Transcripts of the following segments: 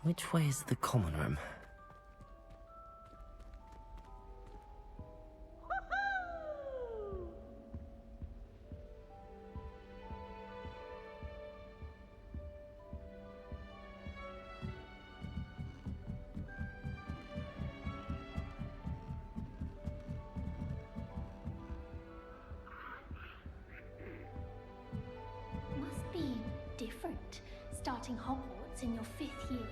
Which way is the common room? Must be different, starting Hogwarts in your 5th year.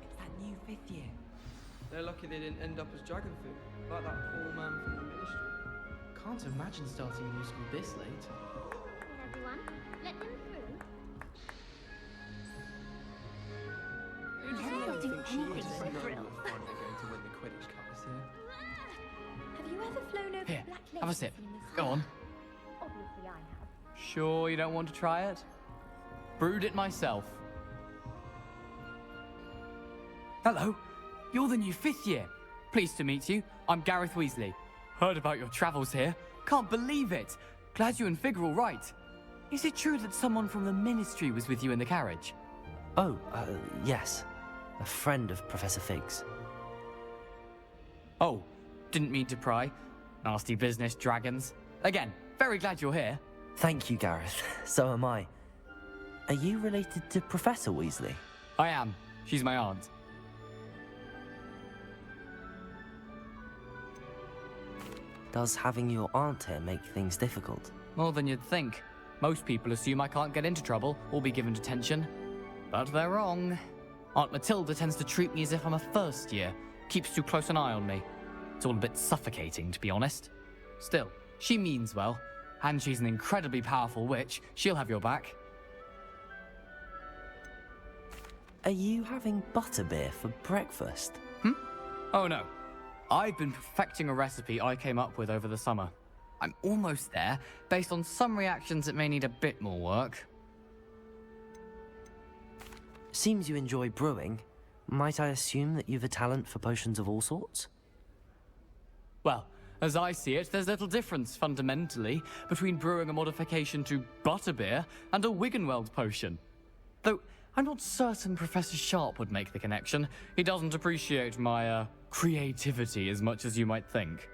It's that new 5th year. They're lucky they didn't end up as dragon food, like that poor man from the ministry. Can't imagine starting a new school this late. Everyone, let them through. I think she anything is for a no thrill. more fun than going to win the Quidditch Cup this year. Have you ever flown over Here, Black have a Lakes sip. in the Go sky? on. Obviously I have. Sure you don't want to try it? Brewed it myself. Hello, you're the new 5th year. Pleased to meet you. I'm Gareth Weasley. Heard about your travels here. Can't believe it. Glad you and Fig are all right. Is it true that someone from the Ministry was with you in the carriage? Oh, yes. A friend of Professor Fig's. Oh, didn't mean to pry. Nasty business, dragons. Again, very glad you're here. Thank you, Gareth. So am I. Are you related to Professor Weasley? I am. She's my aunt. Does having your aunt here make things difficult? More than you'd think. Most people assume I can't get into trouble or be given detention. But they're wrong. Aunt Matilda tends to treat me as if I'm a first year. Keeps too close an eye on me. It's all a bit suffocating, to be honest. Still, she means well. And she's an incredibly powerful witch. She'll have your back. Are you having butterbeer for breakfast? Oh no. I've been perfecting a recipe I came up with over the summer. I'm almost there. Based on some reactions, it may need a bit more work. Seems you enjoy brewing. Might I assume that you've a talent for potions of all sorts? Well, as I see it, there's little difference, fundamentally, between brewing a modification to butterbeer and a Wiggenweld potion. Though, I'm not certain Professor Sharp would make the connection. He doesn't appreciate my, creativity as much as you might think.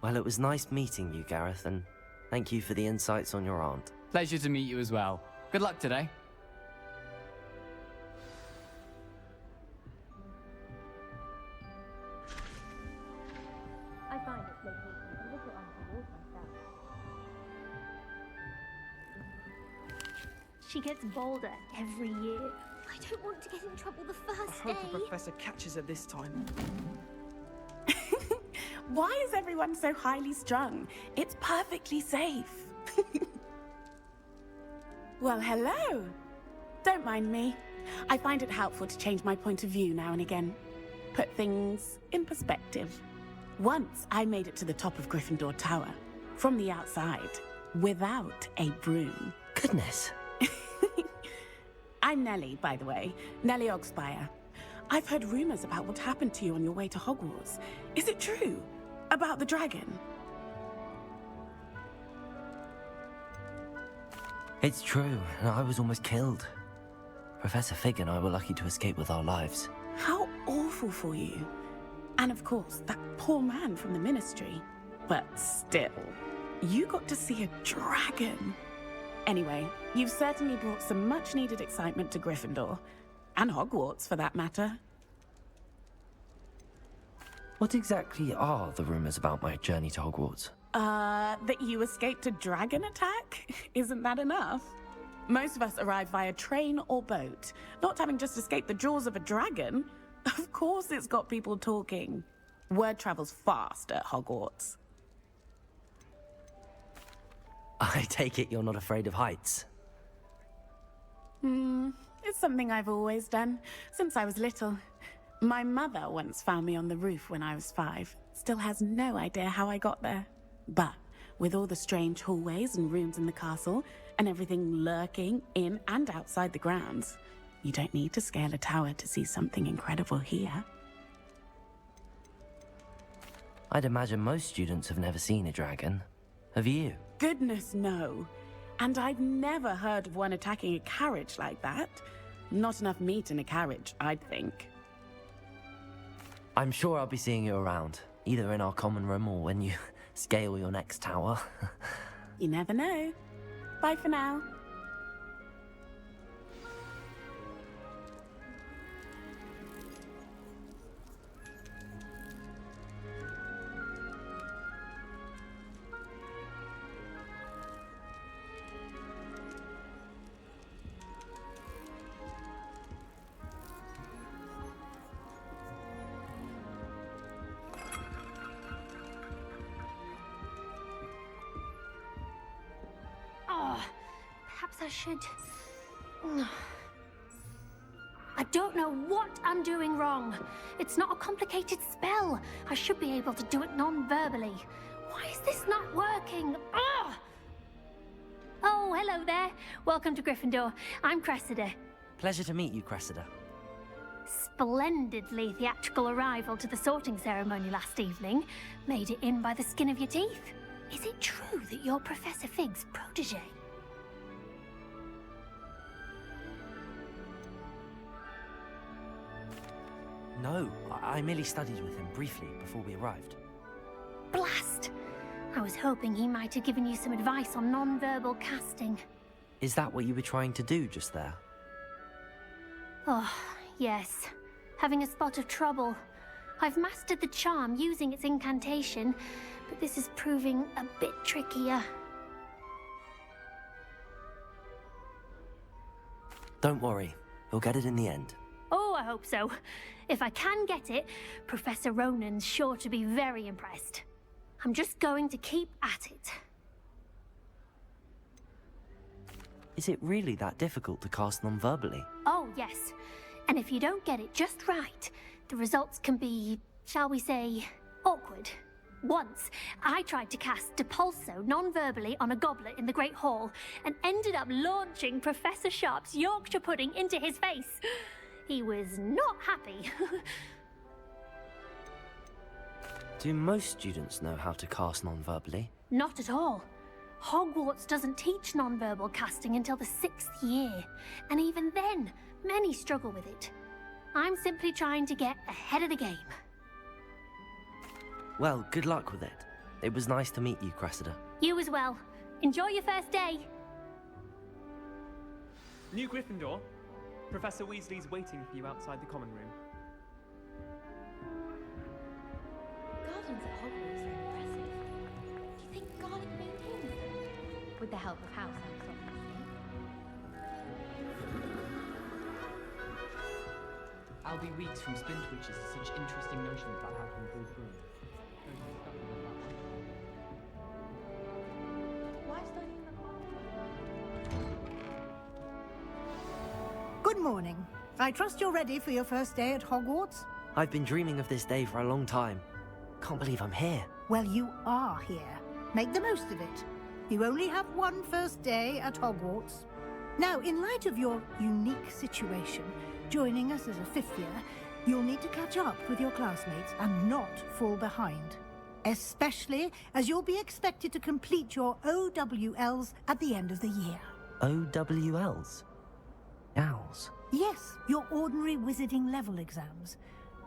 Well, it was nice meeting you, Gareth, and thank you for the insights on your aunt. Pleasure to meet you as well. Good luck today. I find it making me a little untoward myself. She gets bolder every year. I don't want to get in trouble the I first hope the day. professor catches her this time. Why is everyone so highly strung? It's perfectly safe. Well, hello. Don't mind me. I find it helpful to change my point of view now and again. Put things in perspective. Once I made it to the top of Gryffindor Tower, from the outside, without a broom. Goodness. I'm Nellie, by the way. Nellie Ogspire. I've heard rumors about what happened to you on your way to Hogwarts. Is it true? About the dragon? It's true, and I was almost killed. Professor Fig and I were lucky to escape with our lives. How awful for you. And of course, that poor man from the Ministry. But still, you got to see a dragon. Anyway, you've certainly brought some much-needed excitement to Gryffindor. And Hogwarts, for that matter. What exactly are the rumors about my journey to Hogwarts? That you escaped a dragon attack? Isn't that enough? Most of us arrive via train or boat. Not having just escaped the jaws of a dragon. Of course it's got people talking. Word travels fast at Hogwarts. I take it you're not afraid of heights. It's something I've always done, since I was little. My mother once found me on the roof when I was 5. Still has no idea how I got there. But with all the strange hallways and rooms in the castle, and everything lurking in and outside the grounds, you don't need to scale a tower to see something incredible here. I'd imagine most students have never seen a dragon. Of you? Goodness, no. And I've never heard of one attacking a carriage like that. Not enough meat in a carriage, I'd think. I'm sure I'll be seeing you around, either in our common room or when you scale your next tower. You never know. Bye for now. Perhaps I should... I don't know what I'm doing wrong. It's not a complicated spell. I should be able to do it non-verbally. Why is this not working? Oh, hello there. Welcome to Gryffindor. I'm Cressida. Pleasure to meet you, Cressida. Splendidly theatrical arrival to the sorting ceremony last evening. Made it in by the skin of your teeth. Is it true that you're Professor Fig's protege? No, I merely studied with him briefly before we arrived. Blast! I was hoping he might have given you some advice on non-verbal casting. Is that what you were trying to do just there? Oh, yes. Having a spot of trouble. I've mastered the charm using its incantation, but this is proving a bit trickier. Don't worry, you'll get it in the end. Oh, I hope so. If I can get it, Professor Ronan's sure to be very impressed. I'm just going to keep at it. Is it really that difficult to cast non-verbally? Oh, yes. And if you don't get it just right, the results can be, shall we say, awkward. Once, I tried to cast Depulso non-verbally on a goblet in the Great Hall and ended up launching Professor Sharp's Yorkshire pudding into his face. He was not happy. Do most students know how to cast non-verbally? Not at all. Hogwarts doesn't teach non-verbal casting until the 6th year, and even then, many struggle with it. I'm simply trying to get ahead of the game. Well, good luck with it. It was nice to meet you, Cressida. You as well. Enjoy your first day. New Gryffindor. Professor Weasley's waiting for you outside the common room. Gardens at Hogwarts are impressive. Do you think Garlic maintains them? With the help of house elves, obviously. I'll be weeks from Splintwitches to such interesting notions about how to improve brewing. Why studying the Good morning. I trust you're ready for your first day at Hogwarts? I've been dreaming of this day for a long time. Can't believe I'm here. Well, you are here. Make the most of it. You only have one first day at Hogwarts. Now, in light of your unique situation, joining us as a fifth year, you'll need to catch up with your classmates and not fall behind. Especially as you'll be expected to complete your OWLs at the end of the year. OWLs? Owls? Yes, your ordinary wizarding level exams.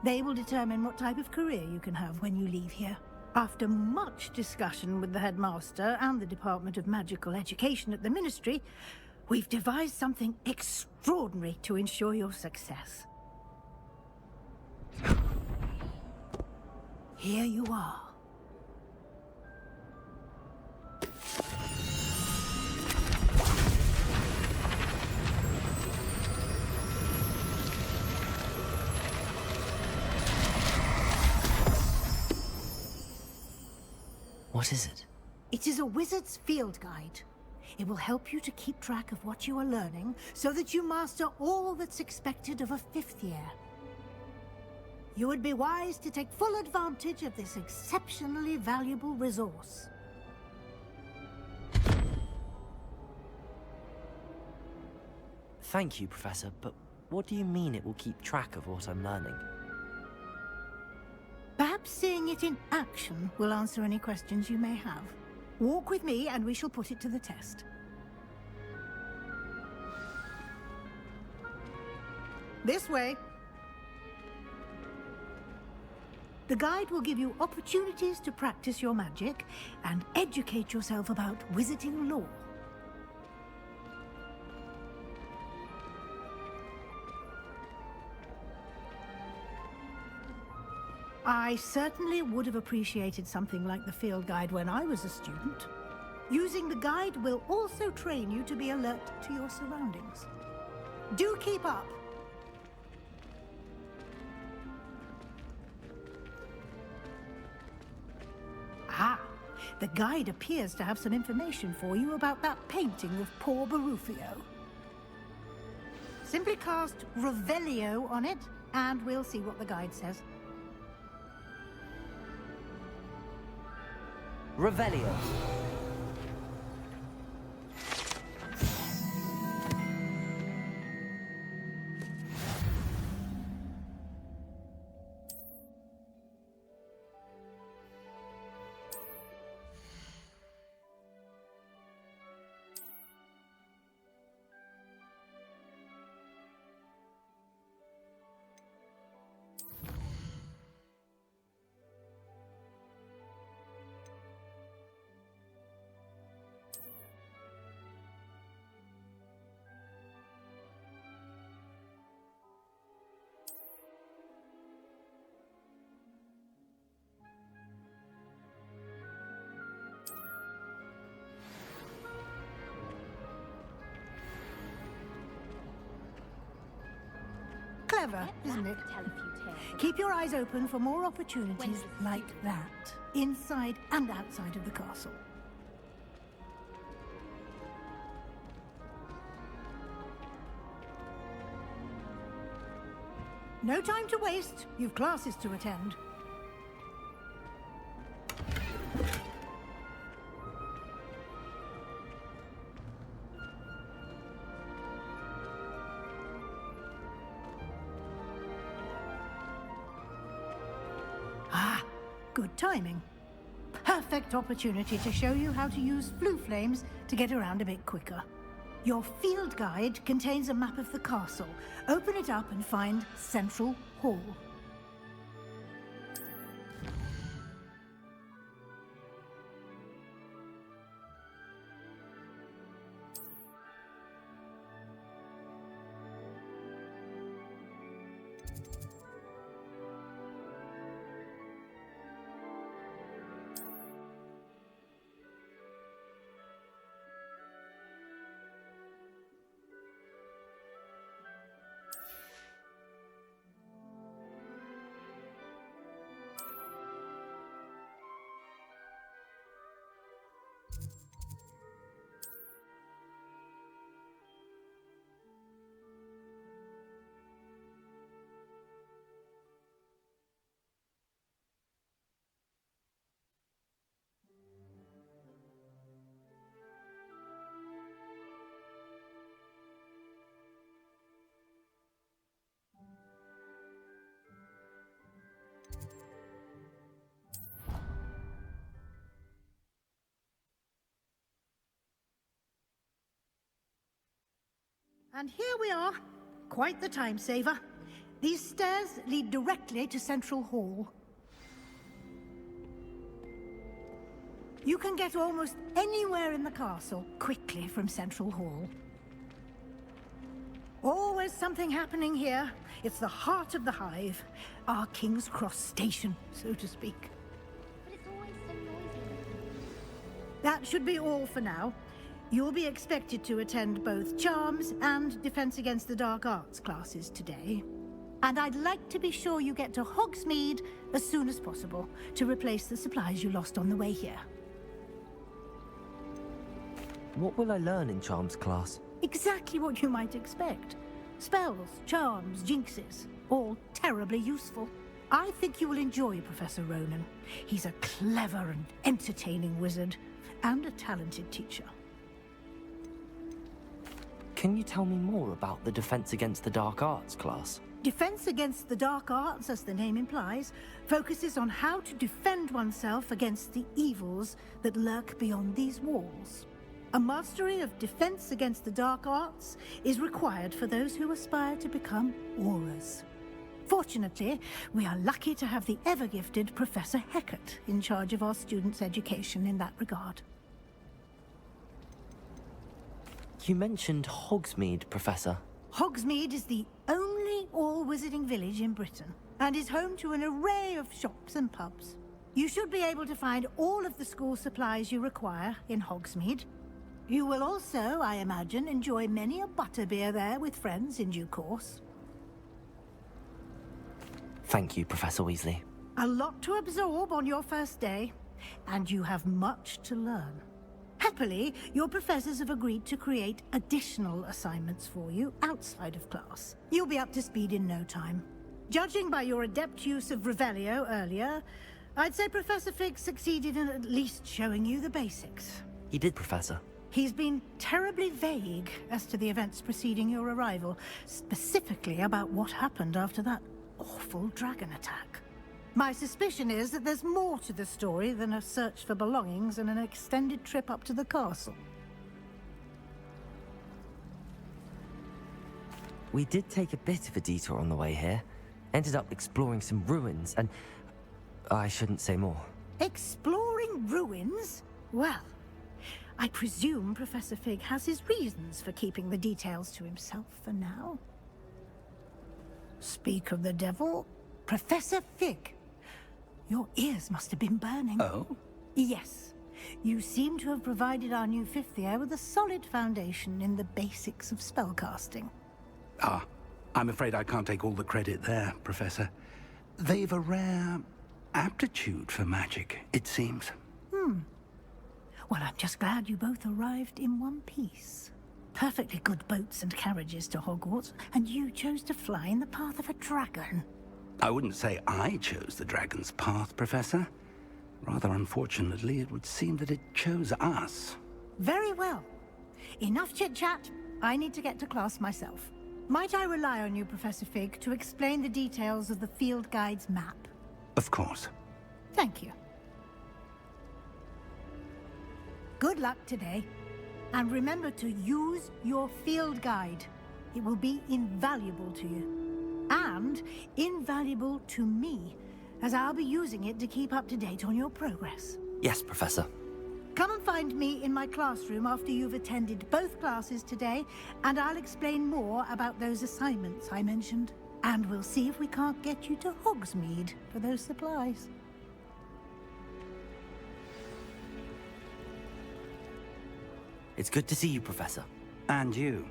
They will determine what type of career you can have when you leave here. After much discussion with the headmaster and the Department of Magical Education at the Ministry, we've devised something extraordinary to ensure your success. Here you are. What is it? It is a wizard's field guide. It will help you to keep track of what you are learning so that you master all that's expected of a fifth year. You would be wise to take full advantage of this exceptionally valuable resource. Thank you, Professor, but what do you mean it will keep track of what I'm learning? Perhaps seeing it in action will answer any questions you may have. Walk with me and we shall put it to the test. This way. The guide will give you opportunities to practice your magic and educate yourself about wizarding lore. I certainly would have appreciated something like the field guide when I was a student. Using the guide will also train you to be alert to your surroundings. Do keep up! Ah, the guide appears to have some information for you about that painting of poor Barufio. Simply cast Revelio on it, and we'll see what the guide says. Revelio. Clever, isn't it? Keep your eyes open for more opportunities like that, inside and outside of the castle. No time to waste. You've classes to attend. Ah, good timing. Perfect opportunity to show you how to use flue flames to get around a bit quicker. Your field guide contains a map of the castle. Open it up and find Central Hall. And here we are. Quite the time saver. These stairs lead directly to Central Hall. You can get almost anywhere in the castle quickly from Central Hall. Always something happening here. It's the heart of the hive. Our King's Cross station, so to speak. But it's always so noisy. That should be all for now. You'll be expected to attend both Charms and Defense Against the Dark Arts classes today. And I'd like to be sure you get to Hogsmeade as soon as possible to replace the supplies you lost on the way here. What will I learn in Charms class? Exactly what you might expect. Spells, charms, jinxes, all terribly useful. I think you will enjoy Professor Ronan. He's a clever and entertaining wizard, and a talented teacher. Can you tell me more about the Defense Against the Dark Arts class? Defense against the dark arts, as the name implies, focuses on how to defend oneself against the evils that lurk beyond these walls. A mastery of defense against the dark arts is required for those who aspire to become Aurors. Fortunately, we are lucky to have the ever-gifted Professor Hecat in charge of our students' education in that regard. You mentioned Hogsmeade, Professor. Hogsmeade is the only all-wizarding village in Britain, and is home to an array of shops and pubs. You should be able to find all of the school supplies you require in Hogsmeade. You will also, I imagine, enjoy many a butterbeer there with friends in due course. Thank you, Professor Weasley. A lot to absorb on your first day, and you have much to learn. Happily, your professors have agreed to create additional assignments for you outside of class. You'll be up to speed in no time. Judging by your adept use of Revelio earlier, I'd say Professor Fig succeeded in at least showing you the basics. He did, Professor. He's been terribly vague as to the events preceding your arrival, specifically about what happened after that awful dragon attack. My suspicion is that there's more to the story than a search for belongings and an extended trip up to the castle. We did take a bit of a detour on the way here. Ended up exploring some ruins and... I shouldn't say more. Exploring ruins? Well, I presume Professor Fig has his reasons for keeping the details to himself for now. Speak of the devil, Professor Fig. Your ears must have been burning. Oh? Yes. You seem to have provided our new fifth year with a solid foundation in the basics of spellcasting. Ah, I'm afraid I can't take all the credit there, Professor. They've a rare aptitude for magic, it seems. Well, I'm just glad you both arrived in one piece. Perfectly good boats and carriages to Hogwarts, and you chose to fly in the path of a dragon. I wouldn't say I chose the dragon's path, Professor. Rather unfortunately, it would seem that it chose us. Very well. Enough chit-chat. I need to get to class myself. Might I rely on you, Professor Fig, to explain the details of the field guide's map? Of course. Thank you. Good luck today. And remember to use your field guide. It will be invaluable to you. And invaluable to me, as I'll be using it to keep up to date on your progress. Yes, Professor. Come and find me in my classroom after you've attended both classes today, and I'll explain more about those assignments I mentioned. And we'll see if we can't get you to Hogsmeade for those supplies. It's good to see you, Professor. And you.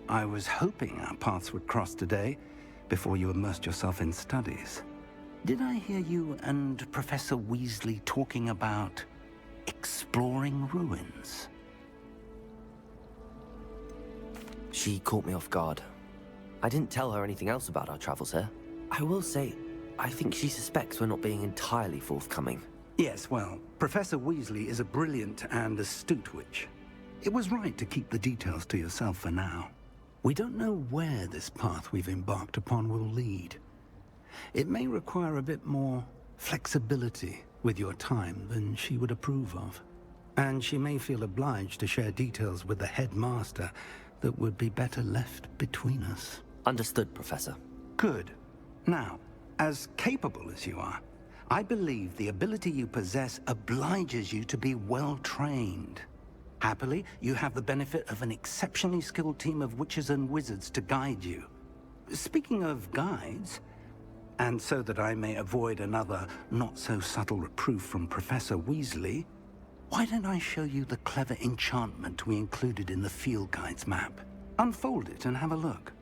I was hoping our paths would cross today, before you immersed yourself in studies. Did I hear you and Professor Weasley talking about exploring ruins? She caught me off guard. I didn't tell her anything else about our travels here. I will say, I think she suspects we're not being entirely forthcoming. Yes, well, Professor Weasley is a brilliant and astute witch. It was right to keep the details to yourself for now. We don't know where this path we've embarked upon will lead. It may require a bit more flexibility with your time than she would approve of. And she may feel obliged to share details with the headmaster that would be better left between us. Understood, Professor. Good. Now, as capable as you are, I believe the ability you possess obliges you to be well-trained. Happily, you have the benefit of an exceptionally skilled team of witches and wizards to guide you. Speaking of guides, and so that I may avoid another not-so-subtle reproof from Professor Weasley, why don't I show you the clever enchantment we included in the field guide's map? Unfold it and have a look.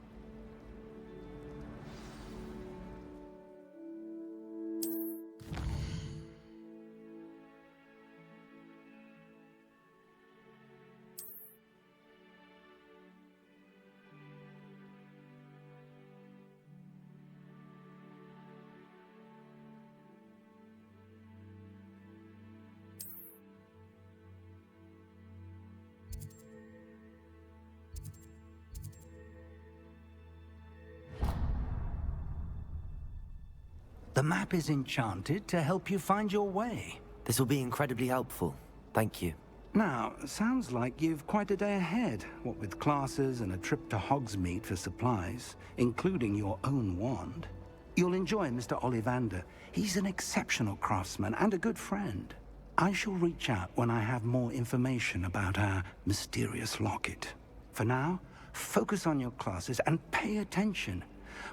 The map is enchanted to help you find your way. This will be incredibly helpful. Thank you. Now, sounds like you've quite a day ahead, what with classes and a trip to Hogsmeade for supplies, including your own wand. You'll enjoy Mr. Ollivander. He's an exceptional craftsman and a good friend. I shall reach out when I have more information about our mysterious locket. For now, focus on your classes and pay attention.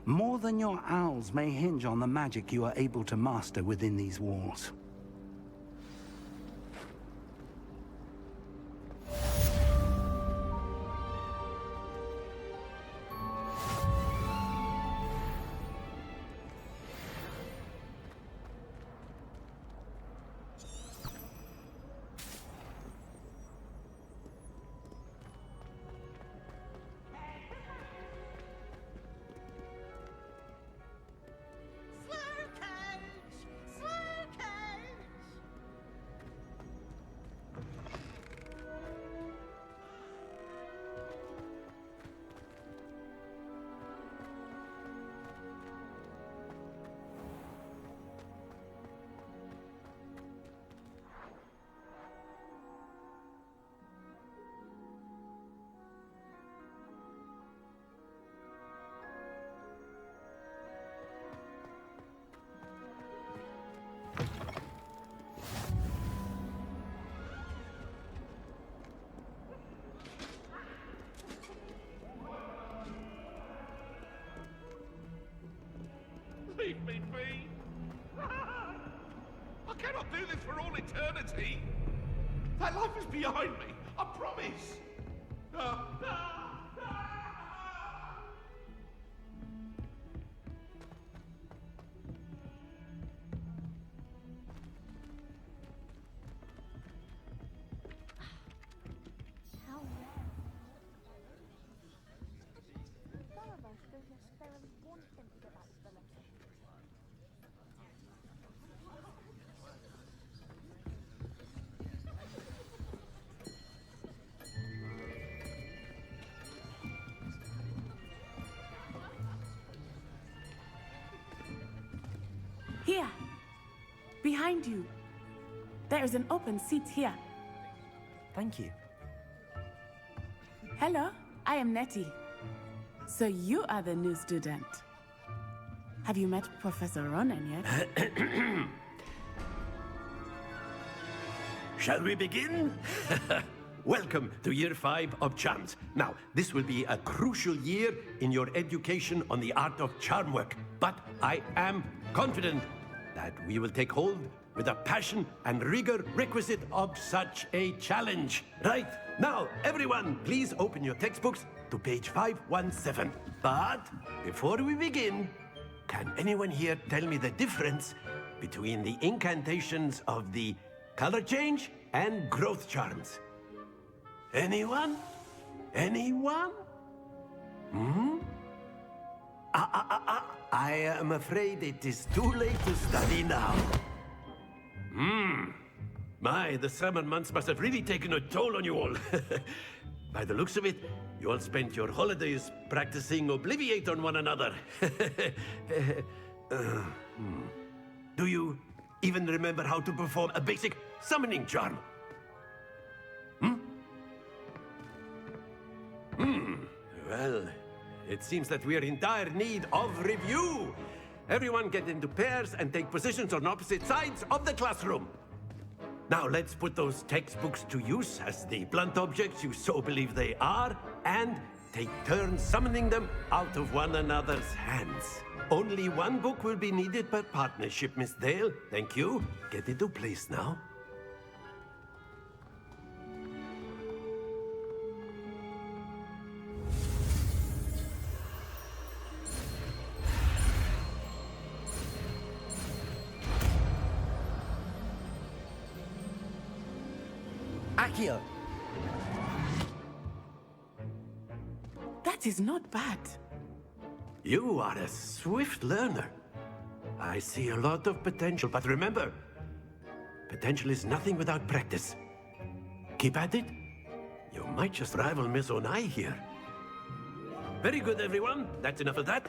More than your owls may hinge on the magic you are able to master within these walls. Leave me be! I cannot do this for all eternity! That life is behind me, I promise! Here. Behind you. There is an open seat here. Thank you. Hello, I am Nettie. So you are the new student. Have you met Professor Ronan yet? Shall we begin? Welcome to Year 5 of Charms. Now, this will be a crucial year in your education on the art of charm work, but I am confident that we will take hold with the passion and rigor requisite of such a challenge. Right, now, everyone, please open your textbooks to page 517. But before we begin, can anyone here tell me the difference between the incantations of the color change and growth charms? Anyone? Anyone? I am afraid it is too late to study now. My, the summer months must have really taken a toll on you all. By the looks of it, you all spent your holidays practicing Obliviate on one another. Do you even remember how to perform a basic summoning charm? Well, it seems that we are in dire need of review. Everyone get into pairs and take positions on opposite sides of the classroom. Now let's put those textbooks to use as the blunt objects you so believe they are, and take turns summoning them out of one another's hands. Only one book will be needed per partnership, Miss Dale. Thank you. Get into place now. Accio! That is not bad. You are a swift learner. I see a lot of potential, but remember, potential is nothing without practice. Keep at it. You might just rival Miss Onai here. Very good, everyone. That's enough of that.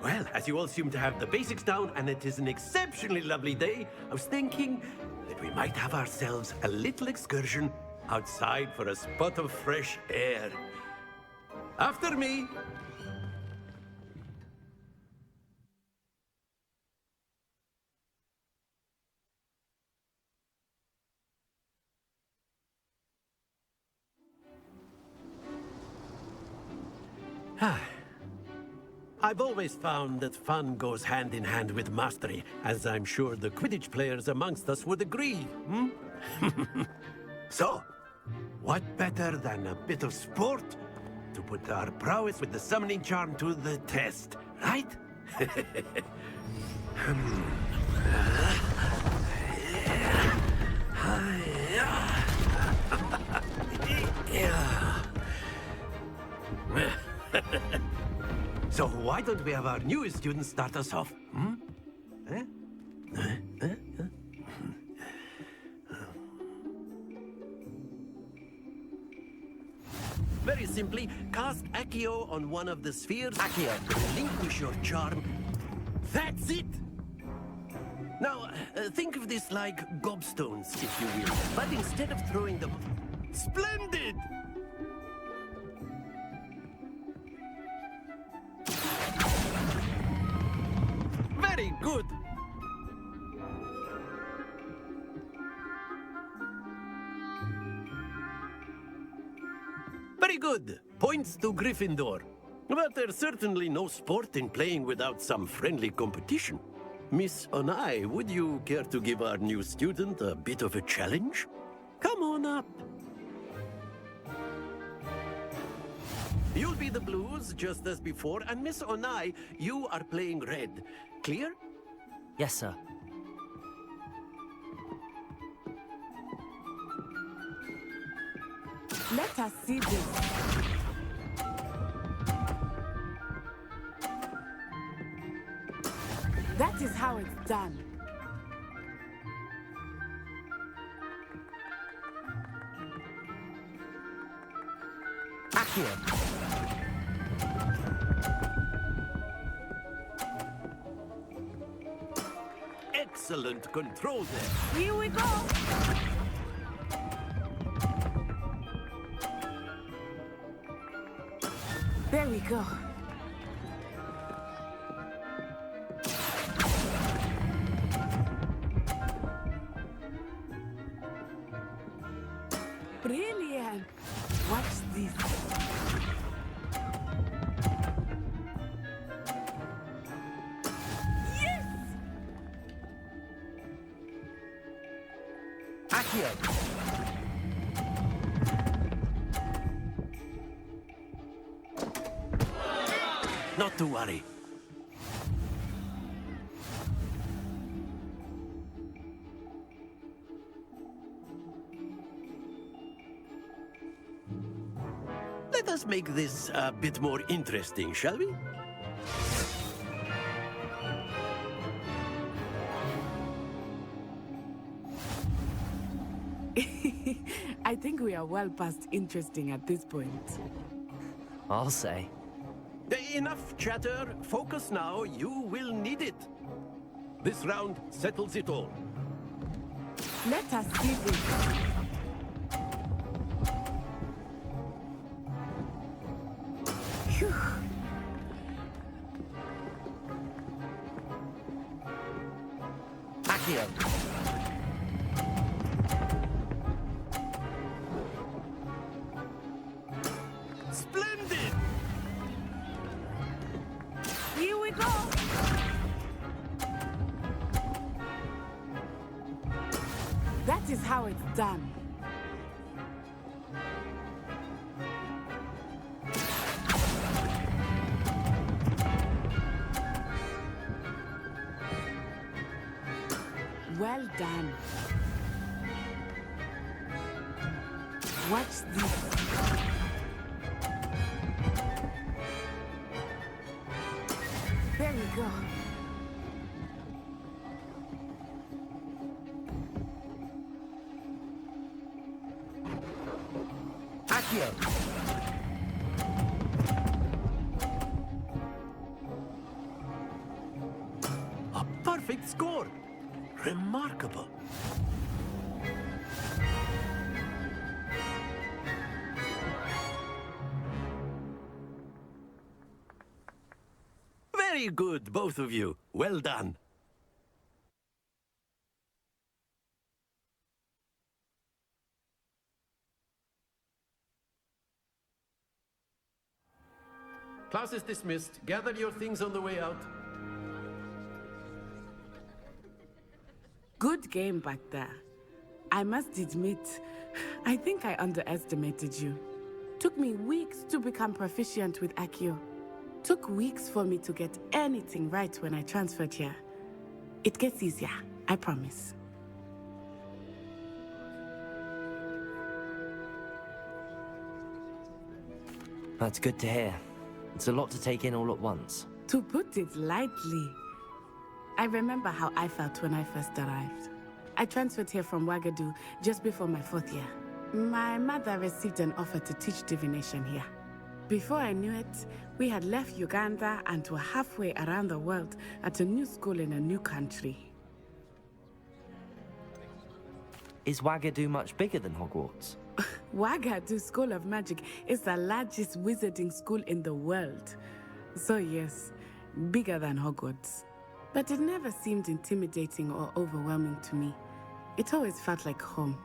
Well, as you all seem to have the basics down and it is an exceptionally lovely day, I was thinking that we might have ourselves a little excursion outside for a spot of fresh air. After me! I've always found that fun goes hand in hand with mastery, as I'm sure the Quidditch players amongst us would agree, hmm? So, what better than a bit of sport to put our prowess with the summoning charm to the test, right? So why don't we have our newest student start us off? Hmm? Very simply, cast Accio on one of the spheres. Accio. Relinquish your charm. That's it! Now, think of this like gobstones, if you will. But instead of throwing them... Splendid! Very good! Very good! Points to Gryffindor. But there's certainly no sport in playing without some friendly competition. Miss Onai, would you care to give our new student a bit of a challenge? Come on up. You'll be the blues, just as before, and Miss Onai, you are playing red. Clear? Yes, sir. Let us see this. That is how it's done. Accio. Excellent control there. Here we go. There we go. Brilliant. Watch this. Yes! Accio. Not to worry. Let us make this a bit more interesting, shall we? I think we are well past interesting at this point. I'll say. Enough chatter. Focus now. You will need it. This round settles it all. Let us see this. Phew. Accio. Splendid! Here we go. That is how it's done. Well done. Watch this. There we go. Accio. Remarkable. Very good, both of you. Well done. Class is dismissed. Gather your things on the way out. Good game back there. I must admit, I think I underestimated you. Took me weeks to become proficient with Accio. Took weeks for me to get anything right when I transferred here. It gets easier, I promise. That's good to hear. It's a lot to take in all at once. To put it lightly, I remember how I felt when I first arrived. I transferred here from Wagadu just before my 4th year. My mother received an offer to teach divination here. Before I knew it, we had left Uganda and were halfway around the world at a new school in a new country. Is Wagadu much bigger than Hogwarts? Wagadu School of Magic is the largest wizarding school in the world. So yes, bigger than Hogwarts. But it never seemed intimidating or overwhelming to me. It always felt like home.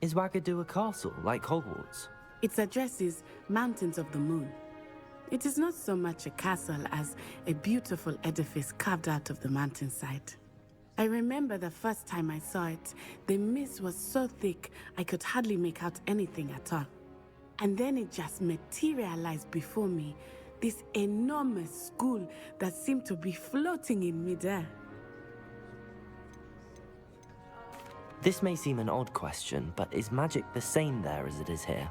Is Wagadu a castle, like Hogwarts? Its address is Mountains of the Moon. It is not so much a castle as a beautiful edifice carved out of the mountainside. I remember the first time I saw it, the mist was so thick I could hardly make out anything at all. And then it just materialized before me, this enormous school that seemed to be floating in midair. This may seem an odd question, but is magic the same there as it is here?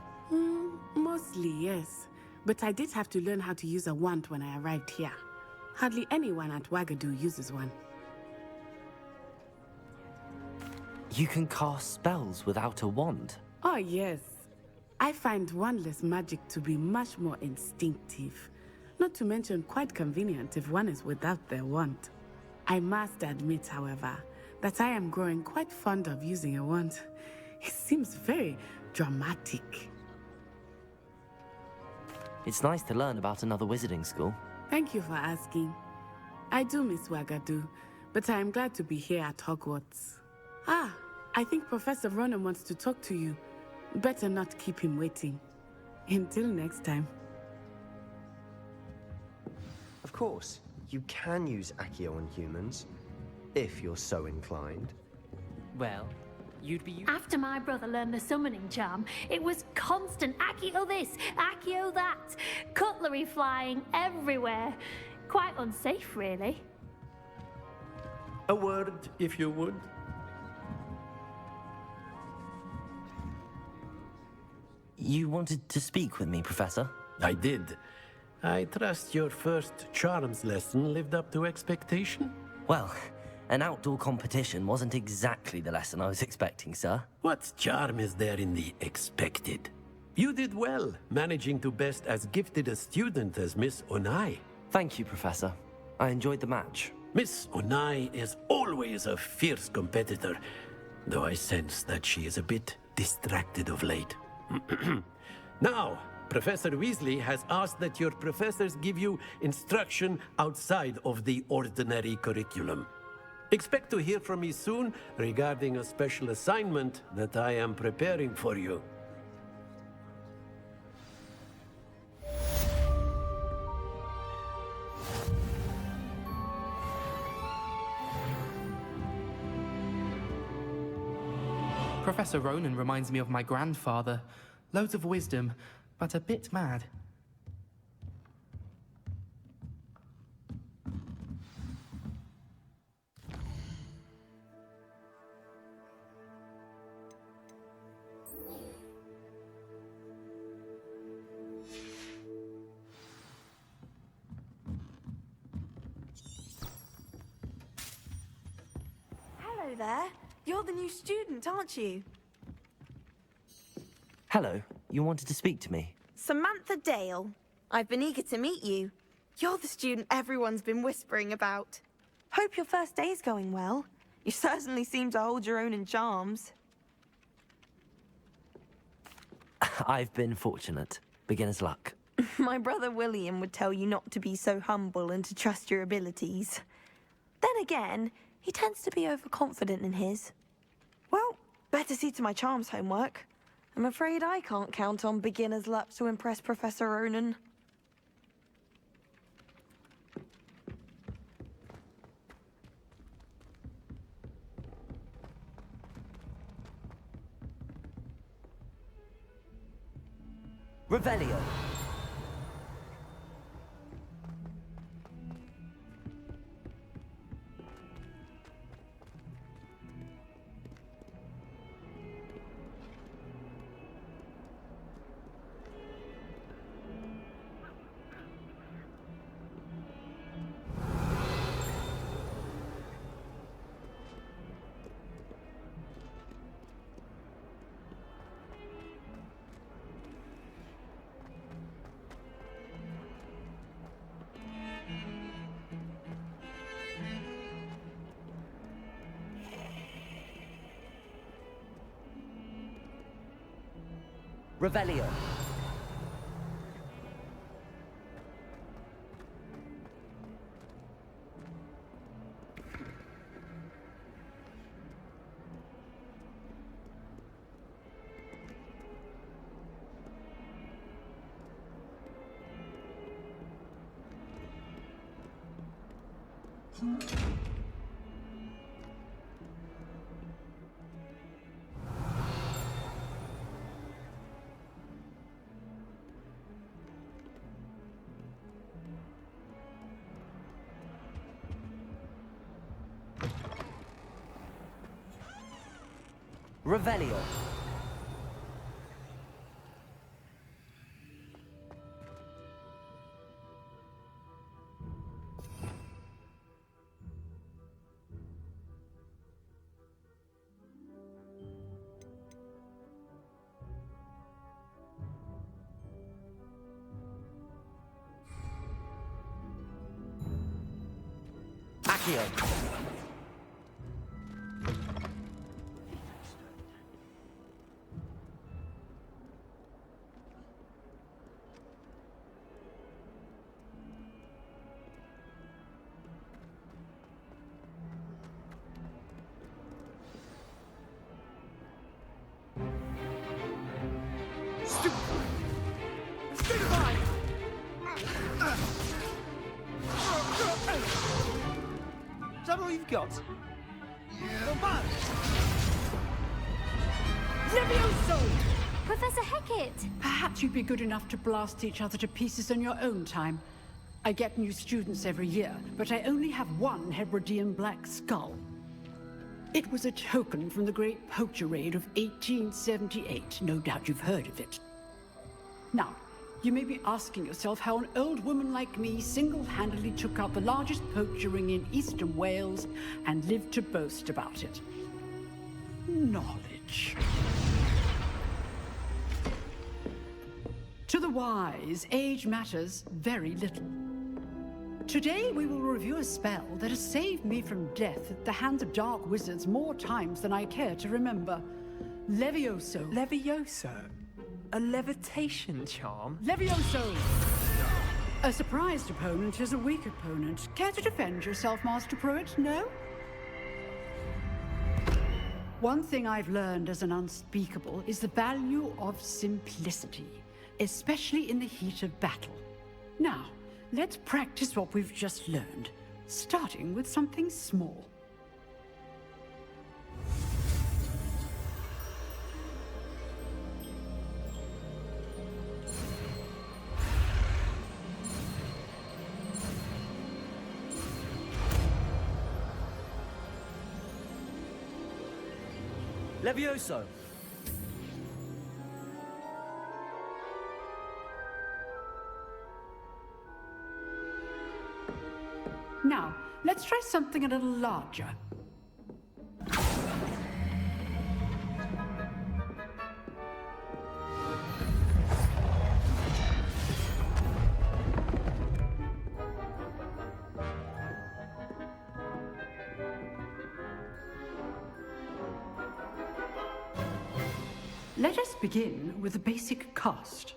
Mostly, yes. But I did have to learn how to use a wand when I arrived here. Hardly anyone at Wagadu uses one. You can cast spells without a wand? Oh, yes. I find wandless magic to be much more instinctive. Not to mention quite convenient if one is without their wand. I must admit, however, that I am growing quite fond of using a wand. It seems very dramatic. It's nice to learn about another wizarding school. Thank you for asking. I do miss Wagadu, but I am glad to be here at Hogwarts. Ah, I think Professor Ronan wants to talk to you. Better not keep him waiting. Until next time. Of course, you can use Accio on humans, if you're so inclined. Well, you'd be... After my brother learned the summoning charm, it was constant Accio this, Accio that. Cutlery flying everywhere. Quite unsafe, really. A word, if you would. You wanted to speak with me, Professor? I did. I trust your first charms lesson lived up to expectation? Well, an outdoor competition wasn't exactly the lesson I was expecting, sir. What charm is there in the expected? You did well, managing to best as gifted a student as Miss Onai. Thank you, Professor. I enjoyed the match. Miss Onai is always a fierce competitor, though I sense that she is a bit distracted of late. Now, Professor Weasley has asked that your professors give you instruction outside of the ordinary curriculum. Expect to hear from me soon regarding a special assignment that I am preparing for you. Professor Ronan reminds me of my grandfather. Loads of wisdom, but a bit mad. Hello there. You're the new student, aren't you? Hello. You wanted to speak to me? Samantha Dale. I've been eager to meet you. You're the student everyone's been whispering about. Hope your first day's going well. You certainly seem to hold your own in charms. I've been fortunate. Beginner's luck. My brother William would tell you not to be so humble and to trust your abilities. Then again, he tends to be overconfident in his. Well, better see to my charms homework. I'm afraid I can't count on beginner's luck to impress Professor Ronan. Revelio. Revelio. Revelio. Accio. Is that all you've got? Levioso! Professor Hecat! Perhaps you'd be good enough to blast each other to pieces in your own time. I get new students every year, but I only have one Hebridean black skull. It was a token from the Great Poacher Raid of 1878. No doubt you've heard of it. Now, you may be asking yourself how an old woman like me single-handedly took out the largest poacher ring in eastern Wales and lived to boast about it. Knowledge. To the wise, age matters very little. Today we will review a spell that has saved me from death at the hands of dark wizards more times than I care to remember. Levioso. Levioso? A levitation charm? Levioso! A surprised opponent is a weak opponent. Care to defend yourself, Master Pruitt? No? One thing I've learned as an unspeakable is the value of simplicity, especially in the heat of battle. Now, let's practice what we've just learned, starting with something small. Levioso. Now, let's try something a little larger. Let us begin with the basic cast.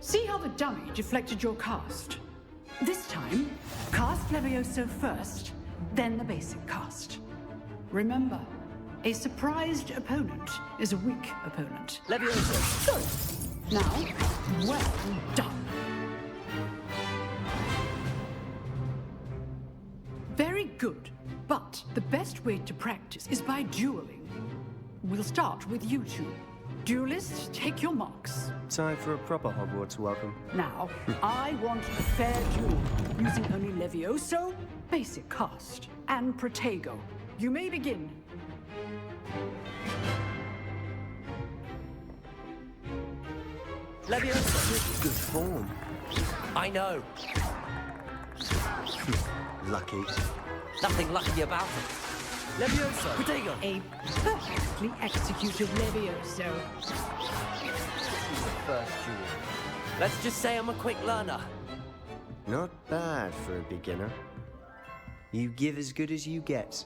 See how the dummy deflected your cast? This time, cast Levioso first, then the basic cast. Remember, a surprised opponent is a weak opponent. Levioso. Good. Now, well done. Very good. But the best way to practice is by dueling. We'll start with you two. Duelists, take your marks. Time for a proper Hogwarts welcome. Now, I want a fair duel, using only Levioso, basic cast, and Protego. You may begin. Levioso. Good form. I know. Lucky. Nothing lucky about it. Levioso. Protego. A perfectly executed Levioso. First duel. Let's just say I'm a quick learner. Not bad for a beginner. You give as good as you get.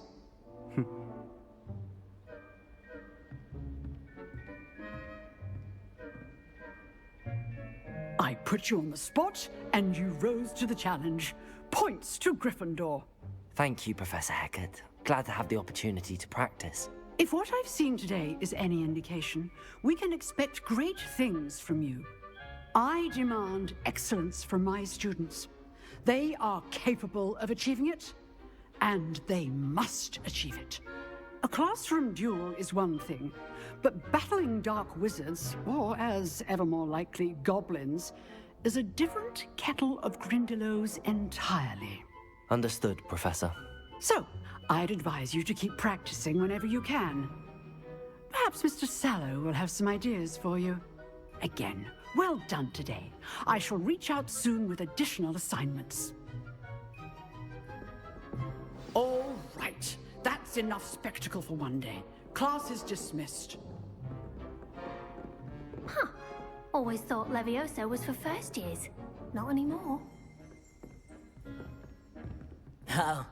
I put you on the spot, and you rose to the challenge. Points to Gryffindor. Thank you, Professor Hecat. Glad to have the opportunity to practice. If what I've seen today is any indication, we can expect great things from you. I demand excellence from my students. They are capable of achieving it, and they must achieve it. A classroom duel is one thing, but battling dark wizards, or as ever more likely, goblins, is a different kettle of Grindylows entirely. Understood, Professor. So, I'd advise you to keep practicing whenever you can. Perhaps Mr. Sallow will have some ideas for you. Again, well done today. I shall reach out soon with additional assignments. All right. That's enough spectacle for one day. Class is dismissed. Huh. Always thought Levioso was for first years. Not anymore. Oh,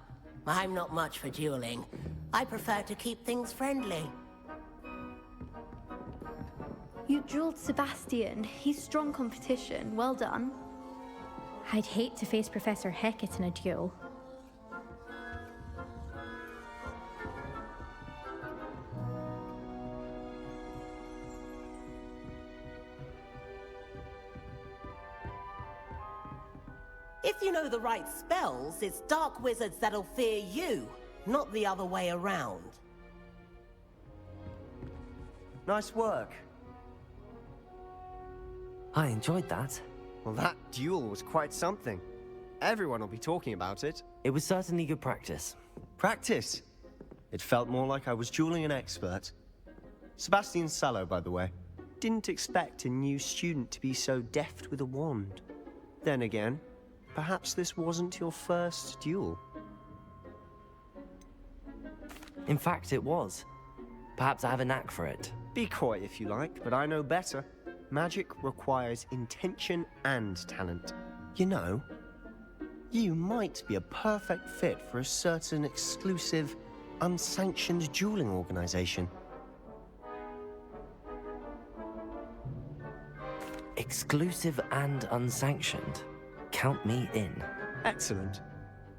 I'm not much for dueling. I prefer to keep things friendly. You dueled Sebastian. He's strong competition. Well done. I'd hate to face Professor Hecat in a duel. If you know the right spells, it's dark wizards that'll fear you, not the other way around. Nice work. I enjoyed that. Well, that duel was quite something. Everyone will be talking about it. It was certainly good practice. Practice? It felt more like I was dueling an expert. Sebastian Sallow, by the way. Didn't expect a new student to be so deft with a wand. Then again, perhaps this wasn't your first duel. In fact, it was. Perhaps I have a knack for it. Be coy if you like, but I know better. Magic requires intention and talent. You know, you might be a perfect fit for a certain exclusive, unsanctioned dueling organization. Exclusive and unsanctioned. Count me in. Excellent.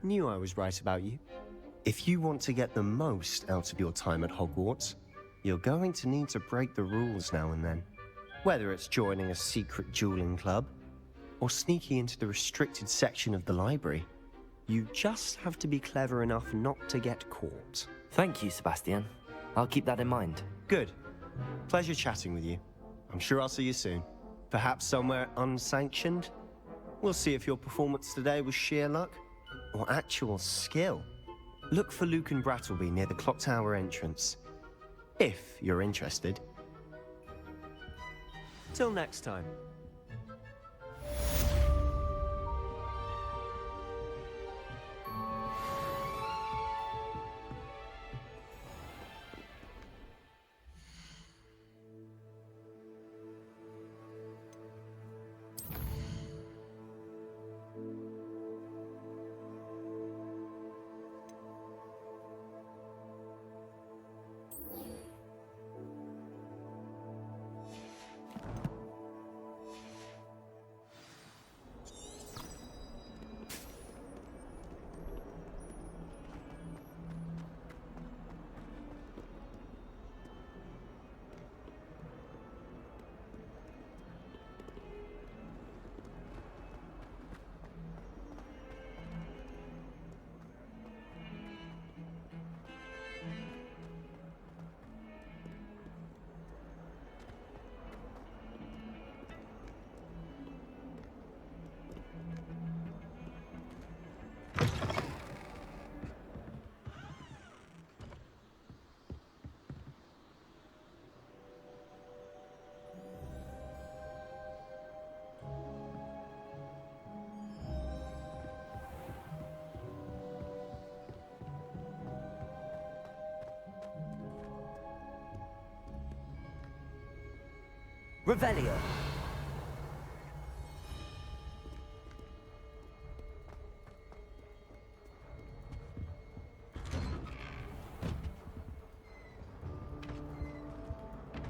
Knew I was right about you. If you want to get the most out of your time at Hogwarts, you're going to need to break the rules now and then. Whether it's joining a secret dueling club, or sneaking into the restricted section of the library, you just have to be clever enough not to get caught. Thank you, Sebastian. I'll keep that in mind. Good. Pleasure chatting with you. I'm sure I'll see you soon. Perhaps somewhere unsanctioned? We'll see if your performance today was sheer luck, or actual skill. Look for Luke and Brattleby near the Clock Tower entrance. If you're interested. Till next time. Revelio.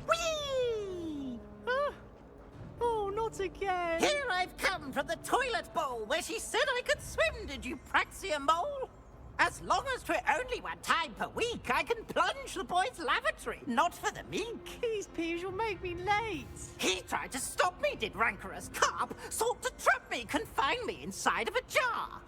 Whee! Oh, not again! Here I've come from the toilet bowl where she said I could swim, did you praxia mole? As long as 'twere only one time per week, I can plunge the boy's lavatory, not for the meek. These peas will make me late. He tried to stop me, did rancorous carp, sought to trap me, confine me inside of a jar.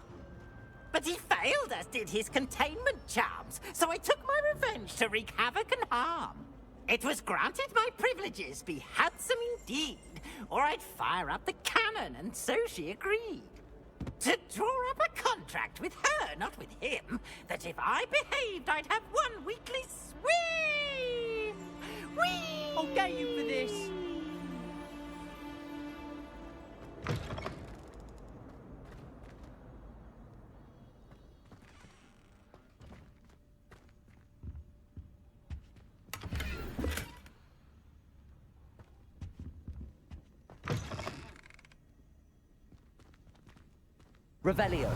But he failed, as did his containment charms, so I took my revenge to wreak havoc and harm. It was granted my privileges be handsome indeed, or I'd fire up the cannon, and so she agreed. To draw up a contract with her, not with him, that if I behaved, I'd have one weekly swim! Whee! I'll get you for this. Revelio.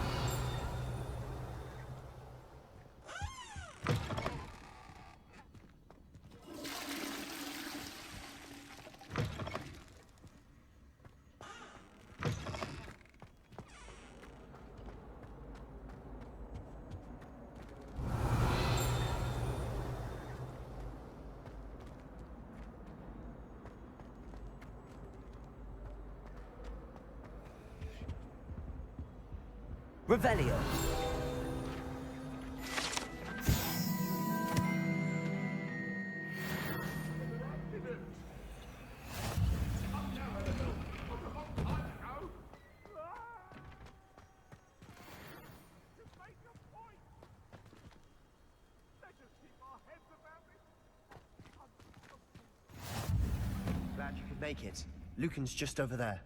Revelio. Glad you could make it. Lucan's just over there.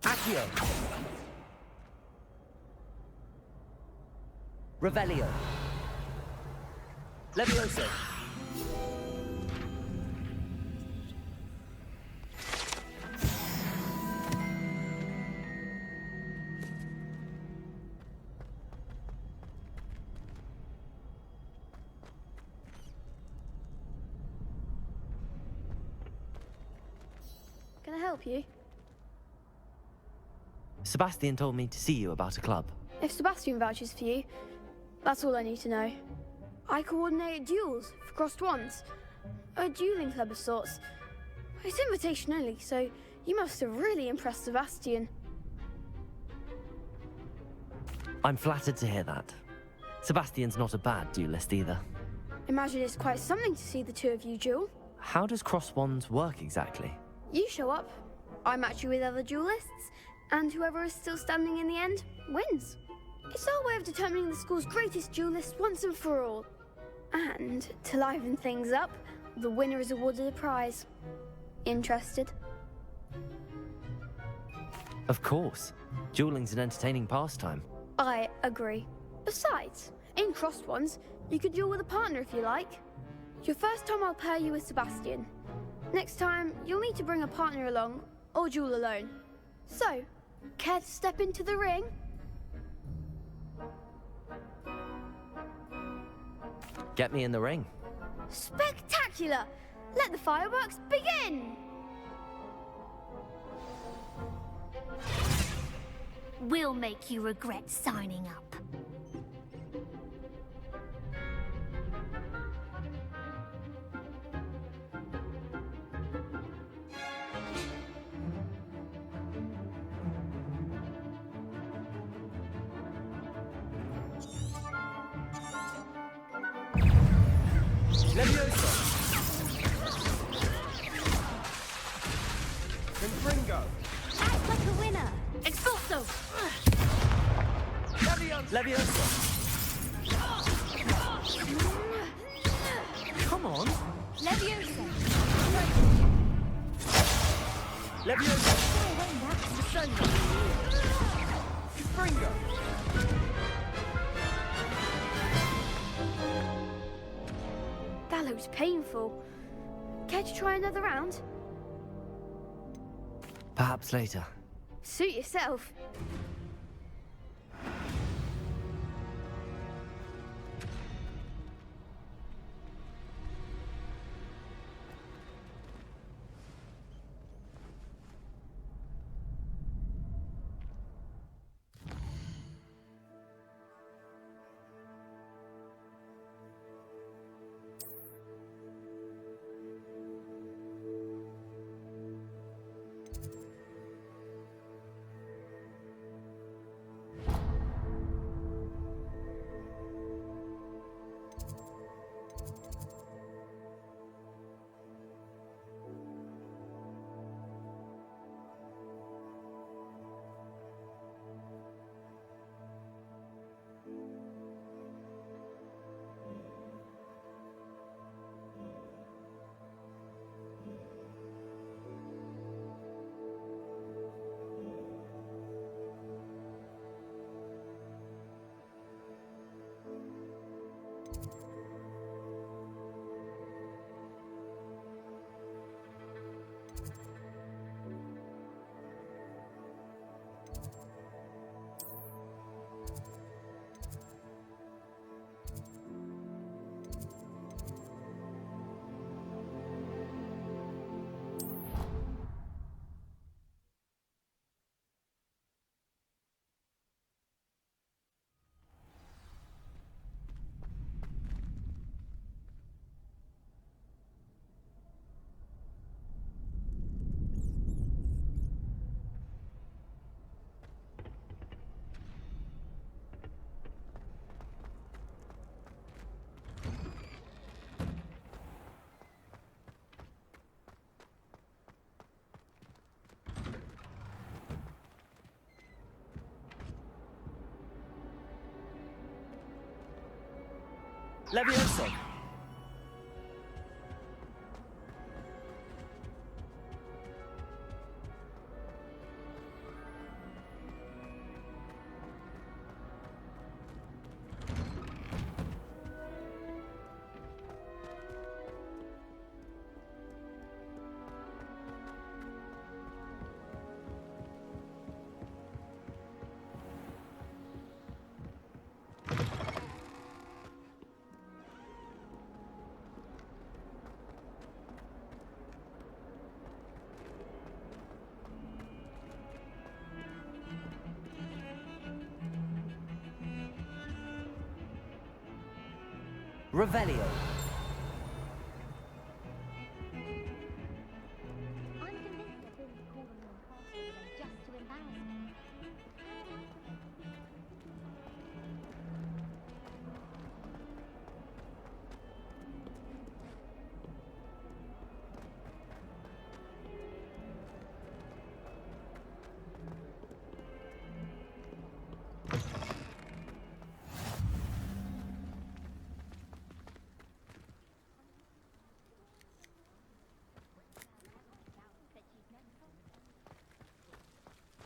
Accio. Revelio. Levioso. Can I help you? Sebastian told me to see you about a club. If Sebastian vouches for you, that's all I need to know. I coordinate duels for crossed ones. A dueling club of sorts. It's invitation only, so you must have really impressed Sebastian. I'm flattered to hear that. Sebastian's not a bad duelist either. Imagine it's quite something to see the two of you duel. How does cross wands work exactly? You show up, I match you with other duelists, and whoever is still standing in the end wins. It's our way of determining the school's greatest duelist once and for all. And to liven things up, the winner is awarded a prize. Interested? Of course. Dueling's an entertaining pastime. I agree. Besides, in crossed ones, you could duel with a partner if you like. Your first time I'll pair you with Sebastian. Next time, you'll need to bring a partner along, or duel alone. So, care to step into the ring? Get me in the ring. Spectacular! Let the fireworks begin! We'll make you regret signing up. Leviosa! Confringo! Act like a winner! Expulso! Leviosa! Come on! Leviosa! Leviosa! Confringo! looks painful. Care to try another round? Perhaps later. Suit yourself. Levioso! Revelio. I'm convinced that Billy called on me in person just to embarrass me.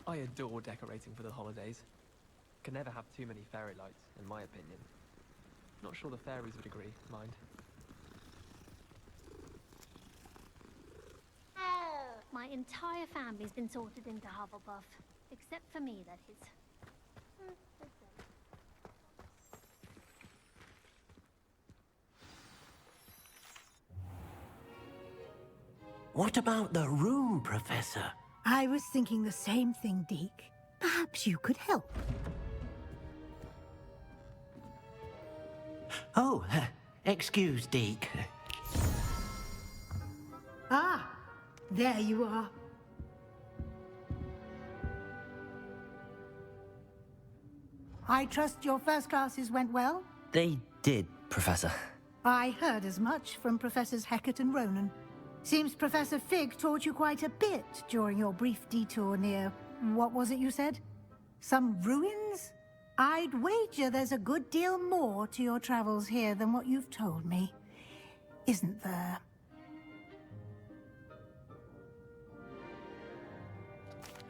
I adore decorating for the holidays. Can never have too many fairy lights, in my opinion. Not sure the fairies would agree, mind. My entire family's been sorted into Hufflepuff. Except for me, that is. What about the room, Professor? I was thinking the same thing, Deke. Perhaps you could help. Oh, excuse, Deke. Ah, there you are. I trust your first classes went well? They did, Professor. I heard as much from Professors Hecat and Ronan. Seems Professor Fig taught you quite a bit during your brief detour near... what was it you said? Some ruins? I'd wager there's a good deal more to your travels here than what you've told me. Isn't there?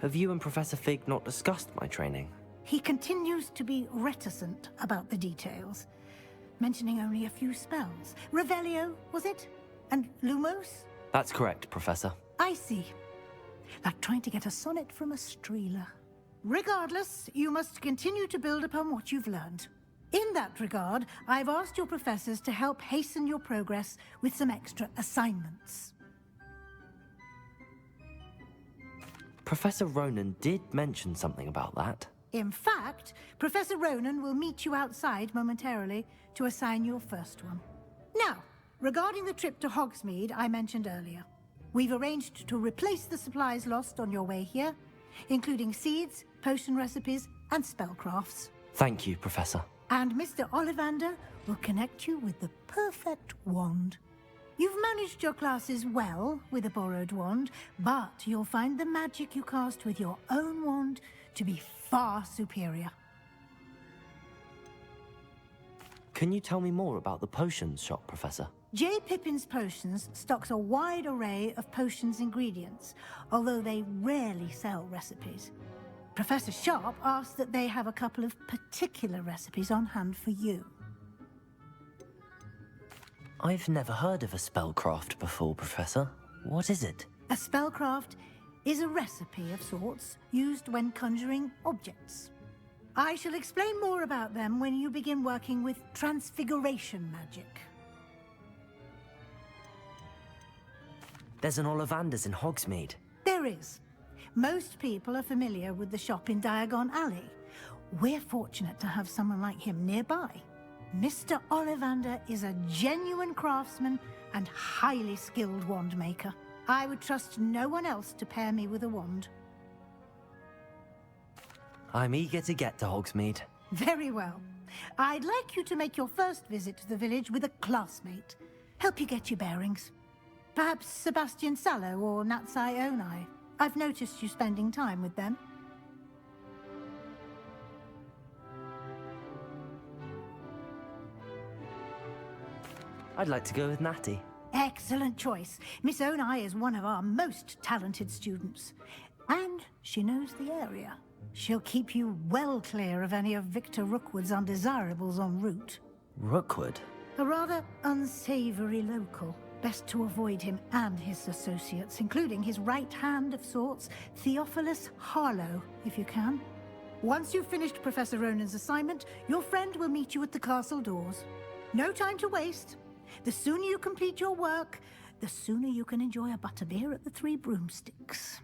Have you and Professor Fig not discussed my training? He continues to be reticent about the details. mentioning only a few spells. Revelio, was it? And Lumos? That's correct, Professor. I see. Like trying to get a sonnet from a streeler. Regardless, you must continue to build upon what you've learned. In that regard, I've asked your professors to help hasten your progress with some extra assignments. Professor Ronan did mention something about that. In fact, Professor Ronan will meet you outside momentarily to assign your first one. Now, regarding the trip to Hogsmeade I mentioned earlier, we've arranged to replace the supplies lost on your way here, including seeds, potion recipes, and spellcrafts. Thank you, Professor. And Mr. Ollivander will connect you with the perfect wand. You've managed your classes well with a borrowed wand, but you'll find the magic you cast with your own wand to be far superior. Can you tell me more about the potions shop, Professor? J. Pippin's Potions stocks a wide array of potions ingredients, although they rarely sell recipes. Professor Sharp asks that they have a couple of particular recipes on hand for you. I've never heard of a spellcraft before, Professor. What is it? A spellcraft is a recipe of sorts used when conjuring objects. I shall explain more about them when you begin working with transfiguration magic. There's an Ollivander's in Hogsmeade. There is. Most people are familiar with the shop in Diagon Alley. We're fortunate to have someone like him nearby. Mr. Ollivander is a genuine craftsman and highly skilled wand maker. I would trust no one else to pair me with a wand. I'm eager to get to Hogsmeade. Very well. I'd like you to make your first visit to the village with a classmate. Help you get your bearings. Perhaps Sebastian Sallow or Natsai Onai. I've noticed you spending time with them. I'd like to go with Natty. Excellent choice. Miss Onai is one of our most talented students. And she knows the area. She'll keep you well clear of any of Victor Rookwood's undesirables en route. Rookwood? A rather unsavory local. Best to avoid him and his associates, including his right hand of sorts, Theophilus Harlow, if you can. Once you've finished Professor Ronan's assignment, your friend will meet you at the castle doors. No time to waste. The sooner you complete your work, the sooner you can enjoy a butterbeer at the Three Broomsticks.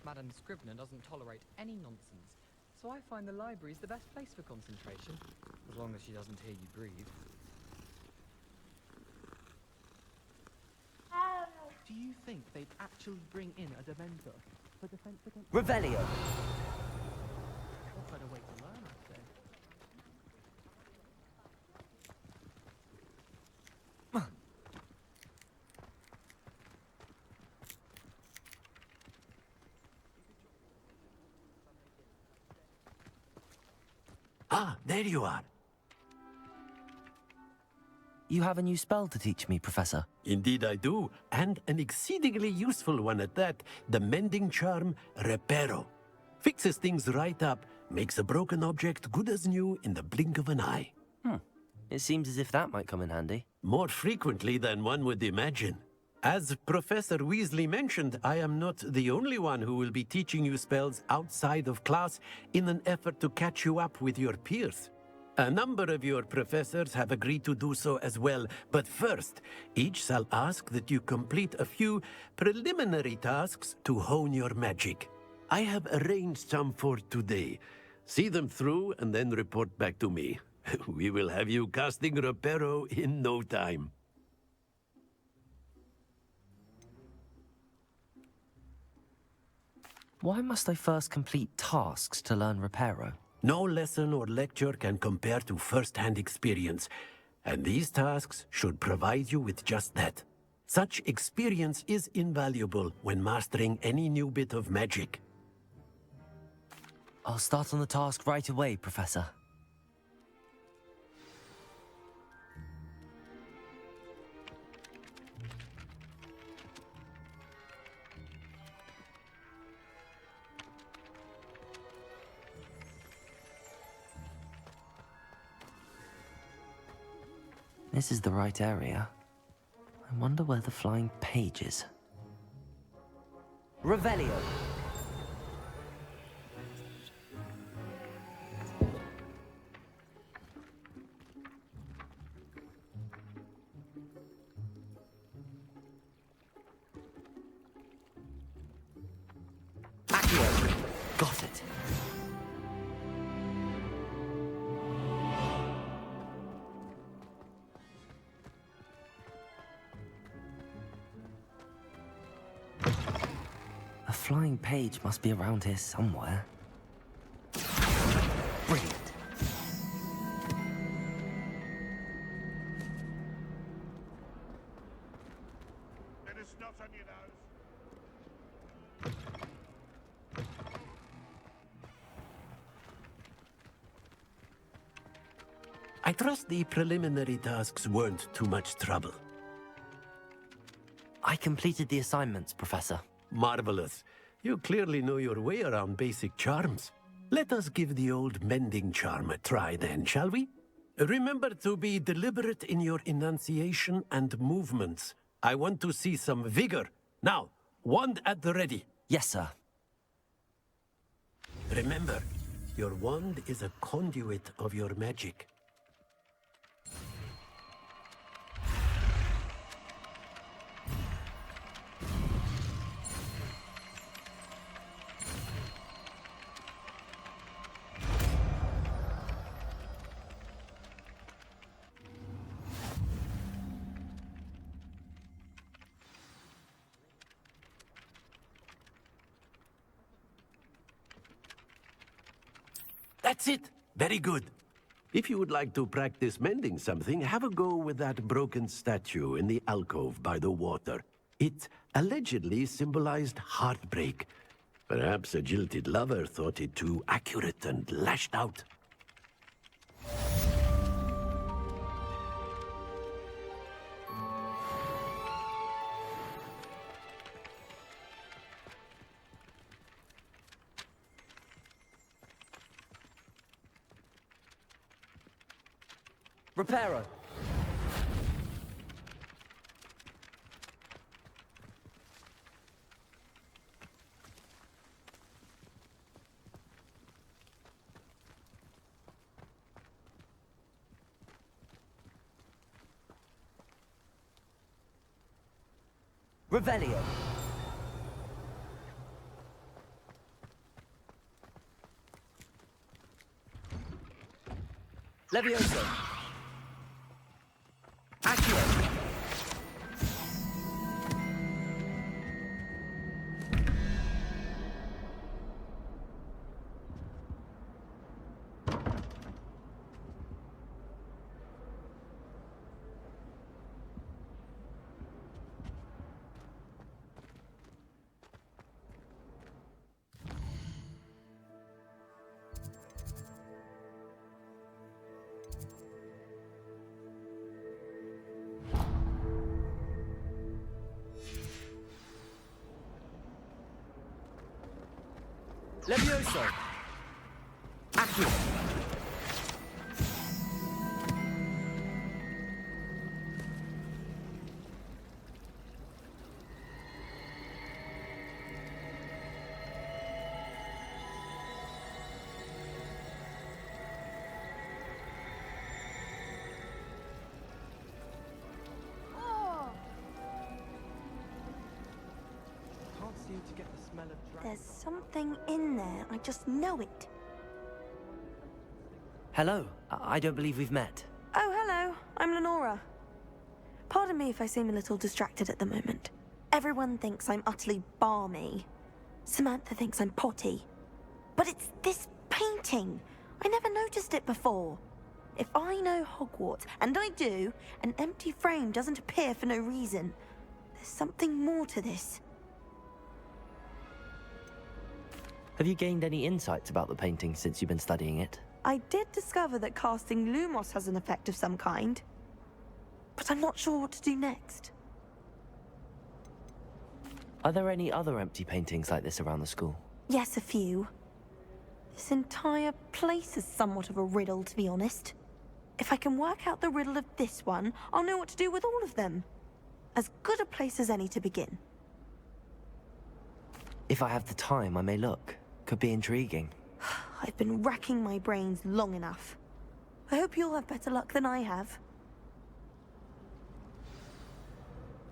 Madam Scribner doesn't tolerate any nonsense, so I find the library's the best place for concentration, as long as she doesn't hear you breathe. Do you think they'd actually bring in a Dementor for defense against... Revelio! What better way to learn, I'd say. Ah, there you are. You have a new spell to teach me, Professor. Indeed I do, and an exceedingly useful one at that. The mending charm, Reparo. Fixes things right up, makes a broken object good as new in the blink of an eye. It seems as if that might come in handy. More frequently than one would imagine. As Professor Weasley mentioned, I am not the only one who will be teaching you spells outside of class in an effort to catch you up with your peers. A number of your professors have agreed to do so as well, but first, each shall ask that you complete a few preliminary tasks to hone your magic. I have arranged some for today. See them through and then report back to me. We will have you casting Reparo in no time. Why must I first complete tasks to learn Reparo? No lesson or lecture can compare to first-hand experience, and these tasks should provide you with just that. Such experience is invaluable when mastering any new bit of magic. I'll start on the task right away, Professor. This is the right area. I wonder where the flying page is. Revelio! Accio! Got it! A flying page must be around here somewhere. Brilliant. I trust the preliminary tasks weren't too much trouble. I completed the assignments, Professor. Marvelous. You clearly know your way around basic charms. Let us give the old mending charm a try then, shall we? Remember to be deliberate in your enunciation and movements. I want to see some vigor. Now, wand at the ready. Yes, sir. Remember, your wand is a conduit of your magic. That's it! Very good. If you would like to practice mending something, have a go with that broken statue in the alcove by the water. It allegedly symbolized heartbreak. Perhaps a jilted lover thought it too accurate and lashed out. Reparo! Revelio! Levioso! Accio! Levioso! Accurate. Can't seem to get the smell of dragon. There's something in there. I just know it. Hello. I don't believe we've met. Oh, hello. I'm Lenora. Pardon me if I seem a little distracted at the moment. Everyone thinks I'm utterly balmy. Samantha thinks I'm potty. But it's this painting. I never noticed it before. If I know Hogwarts, and I do, an empty frame doesn't appear for no reason. There's something more to this. Have you gained any insights about the painting since you've been studying it? I did discover that casting Lumos has an effect of some kind. But I'm not sure what to do next. Are there any other empty paintings like this around the school? Yes, a few. This entire place is somewhat of a riddle, to be honest. If I can work out the riddle of this one, I'll know what to do with all of them. As good a place as any to begin. If I have the time, I may look. Could be intriguing. I've been racking my brains long enough. I hope you'll have better luck than I have.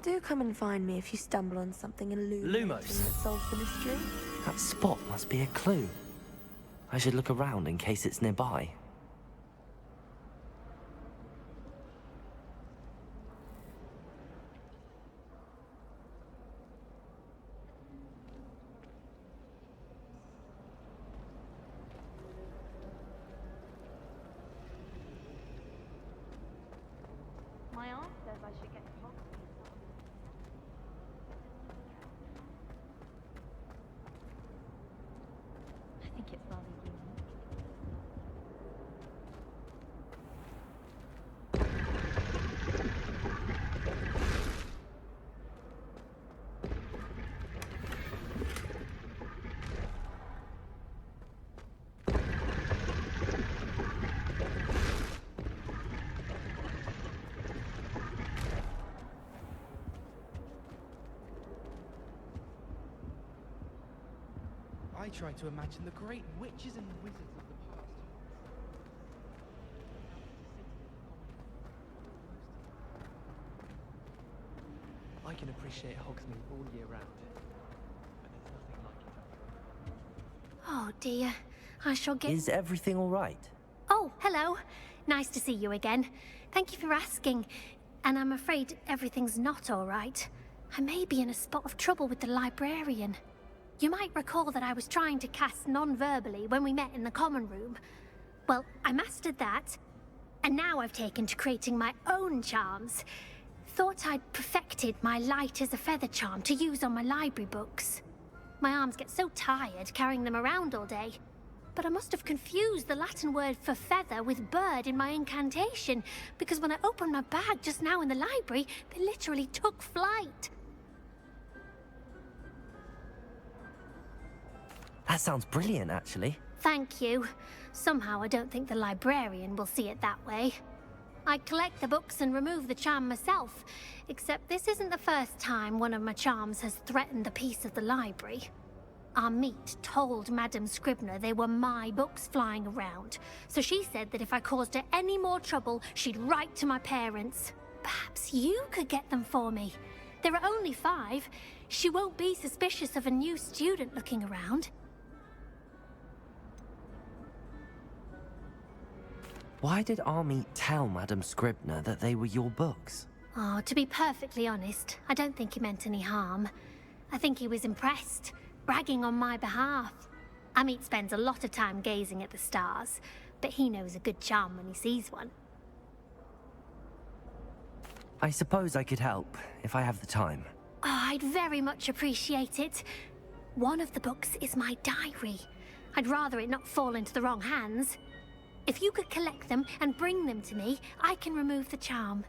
Do come and find me if you stumble on something illuminating that solves the mystery. That spot must be a clue. I should look around in case it's nearby. My aunt says I should get to Hogwarts. I think it's rather unique. I try to imagine the great witches and wizards of the past. I can appreciate Hogsmeade all year round, but there's nothing like it. Oh dear, I shall get... Is everything all right? Oh, hello. Nice to see you again. Thank you for asking. And I'm afraid everything's not all right. I may be in a spot of trouble with the librarian. You might recall that I was trying to cast non-verbally when we met in the common room. Well, I mastered that, and now I've taken to creating my own charms. Thought I'd perfected my light as a feather charm to use on my library books. My arms get so tired carrying them around all day. But I must have confused the Latin word for feather with bird in my incantation, because when I opened my bag just now in the library, they literally took flight. That sounds brilliant, actually. Thank you. Somehow I don't think the librarian will see it that way. I collect the books and remove the charm myself, except this isn't the first time one of my charms has threatened the peace of the library. Our meet told Madame Scribner they were my books flying around, so she said that if I caused her any more trouble, she'd write to my parents. Perhaps you could get them for me. There are only 5. She won't be suspicious of a new student looking around. Why did Army tell Madame Scribner that they were your books? Oh, to be perfectly honest, I don't think he meant any harm. I think he was impressed, bragging on my behalf. Amit spends a lot of time gazing at the stars, but he knows a good charm when he sees one. I suppose I could help, if I have the time. Oh, I'd very much appreciate it. One of the books is my diary. I'd rather it not fall into the wrong hands. If you could collect them and bring them to me, I can remove the charm.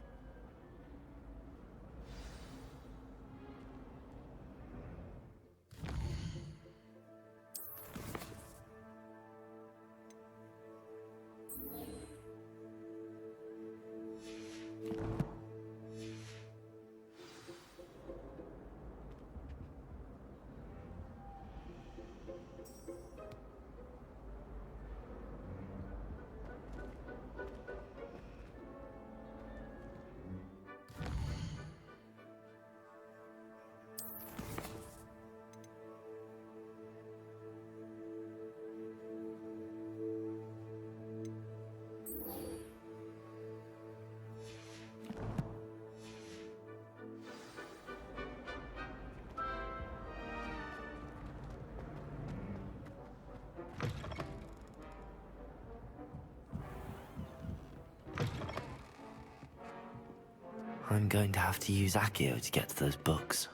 I'm going to have to use Accio to get to those books.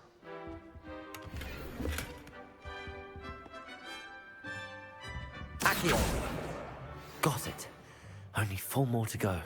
Accio! Got it. Only 4 more to go.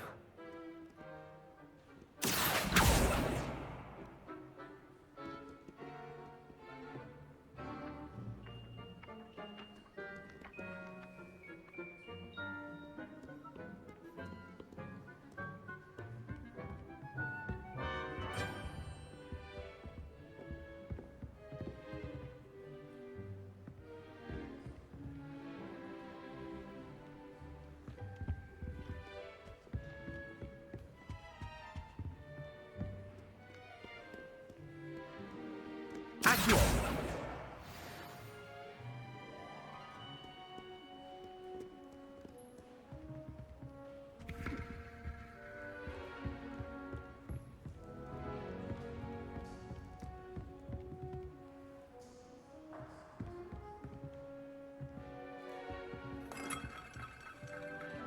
Accio!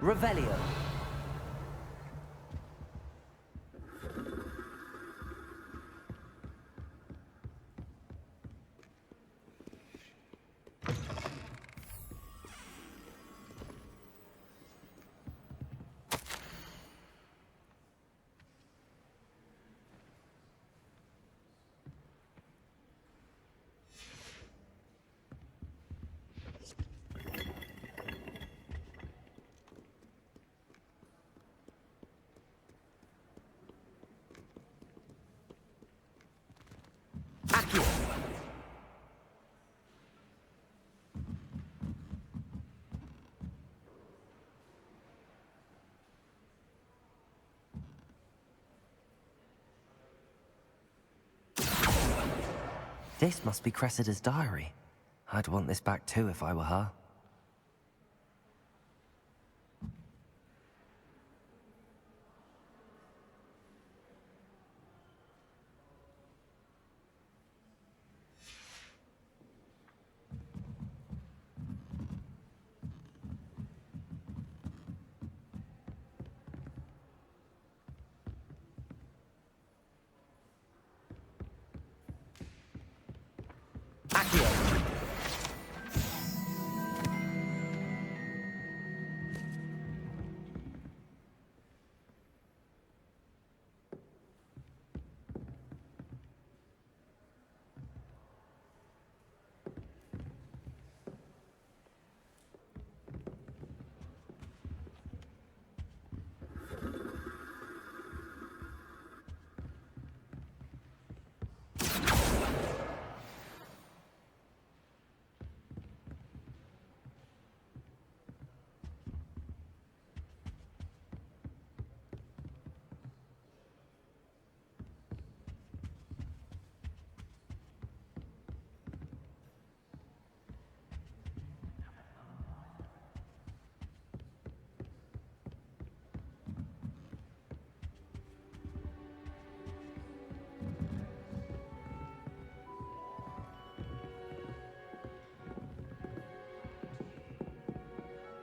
Revelio. Accio! This must be Cressida's diary. I'd want this back too if I were her. Accio!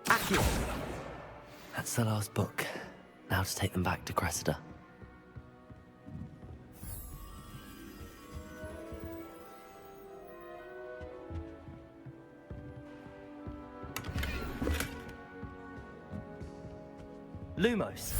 Accio! That's the last book. Now to take them back to Cressida. Lumos.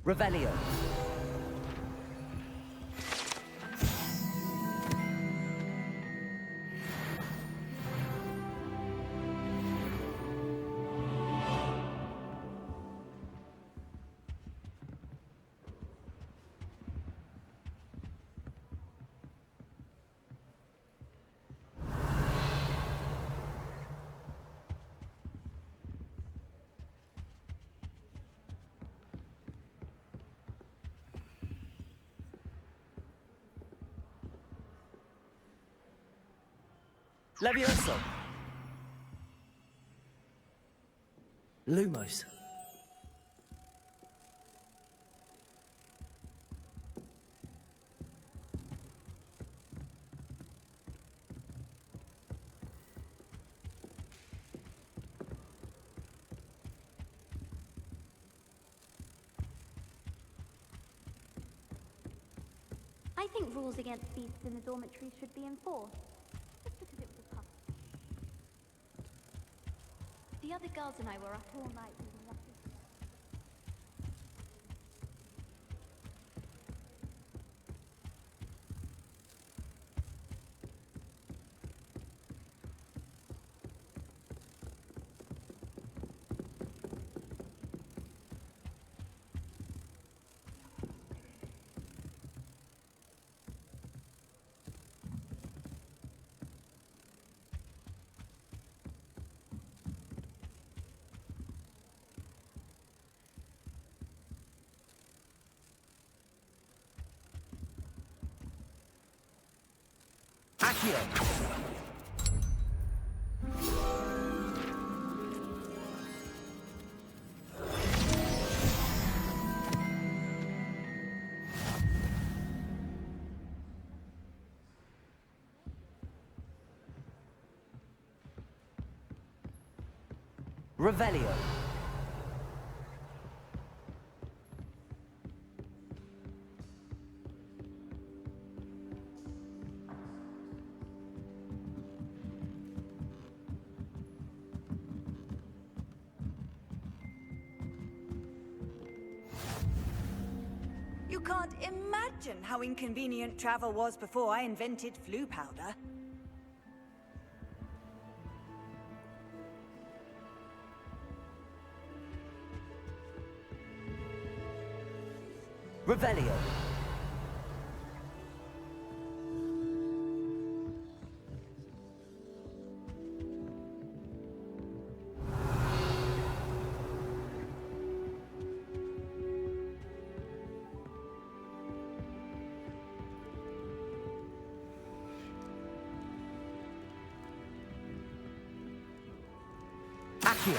Revelio. Levioso! Lumos. I think rules against beasts in the dormitories should be enforced. Just because it was a puzzle. The other girls and I were up all night reading letters. Accio! Revelio. You can't imagine how inconvenient travel was before I invented flu powder. Revelio. Accio.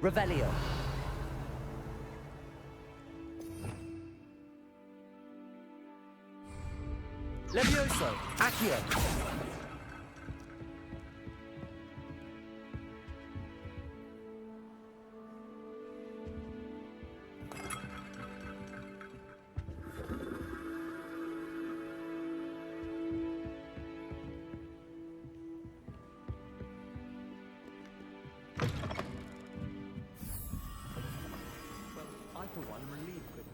Revelio. Levioso. Accio. I, for one, am relieved that...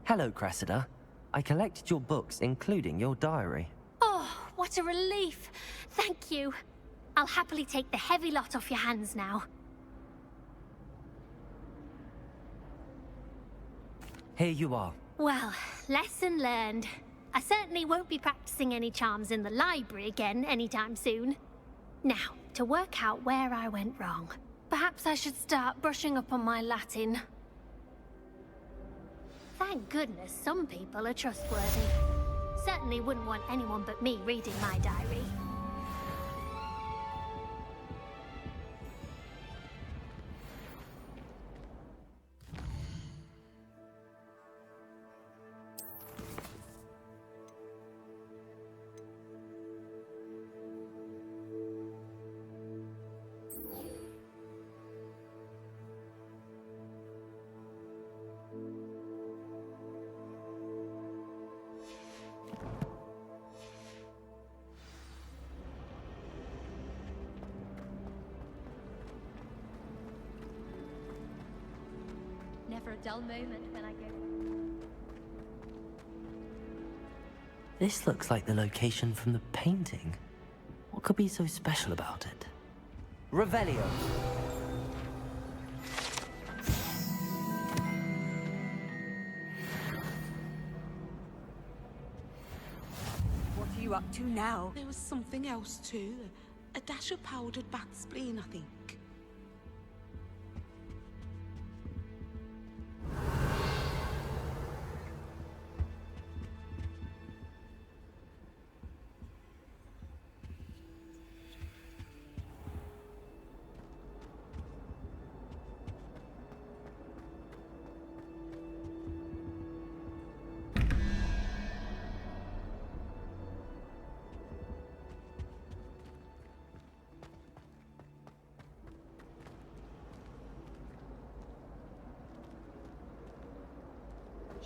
Hello, Cressida. I collected your books, including your diary. Oh, what a relief. Thank you. I'll happily take the heavy lot off your hands now. Here you are. Well, lesson learned. I certainly won't be practicing any charms in the library again anytime soon. Now, to work out where I went wrong. Perhaps I should start brushing up on my Latin. Thank goodness some people are trustworthy. Certainly wouldn't want anyone but me reading my diary. Never a dull moment when I go. This looks like the location from the painting. What could be so special about it? Revelio. What are you up to now? There was something else too. A dash of powdered bat spleen, I think.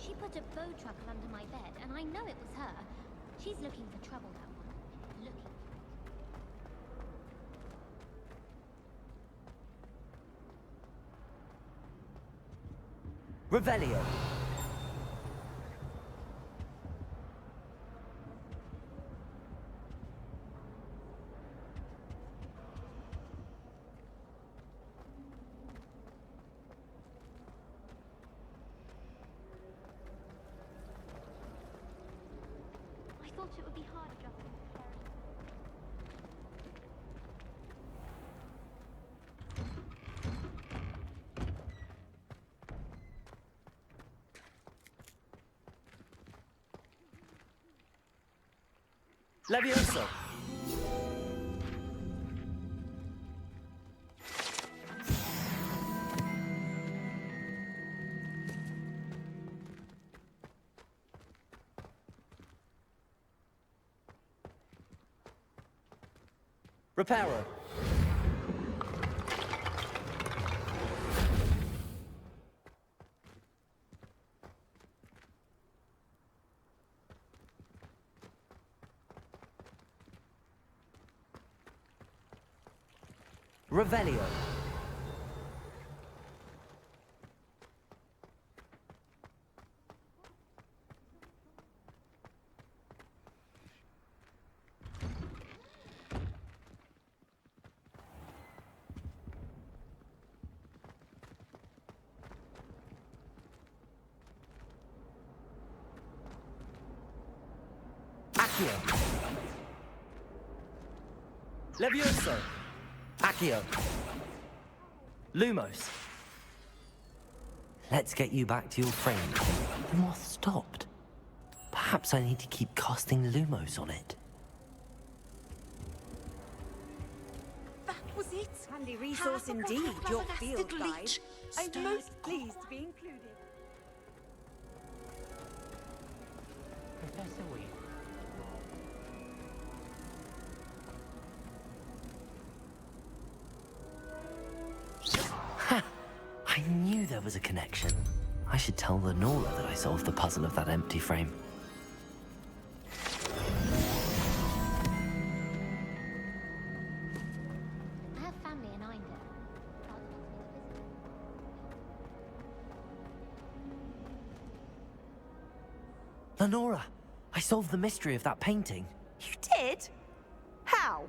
She put a bow truckle under my bed, and I know it was her. She's looking for trouble, that one. Looking. Revelio. I thought it would be hard adjusting to Harry. Levioso. Reparo. Revelio. Accio. Levioso. Accio. Lumos. Let's get you back to your frame. The moth stopped. Perhaps I need to keep casting Lumos on it. That was it. Handy resource indeed, your field guide. I'm most pleased to be included. Professor Weasley. I knew there was a connection. I should tell Lenora that I solved the puzzle of that empty frame. I have family in Inder. Lenora, I solved the mystery of that painting. You did? How?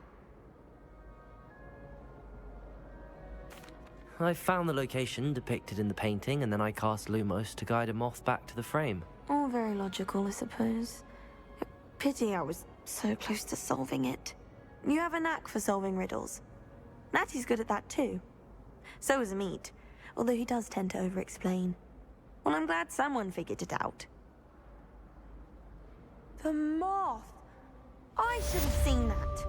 I found the location depicted in the painting, and then I cast Lumos to guide a moth back to the frame. All very logical, I suppose. Pity I was so close to solving it. You have a knack for solving riddles. Natty's good at that too. So is Amit, although he does tend to over-explain. Well, I'm glad someone figured it out. The moth! I should have seen that.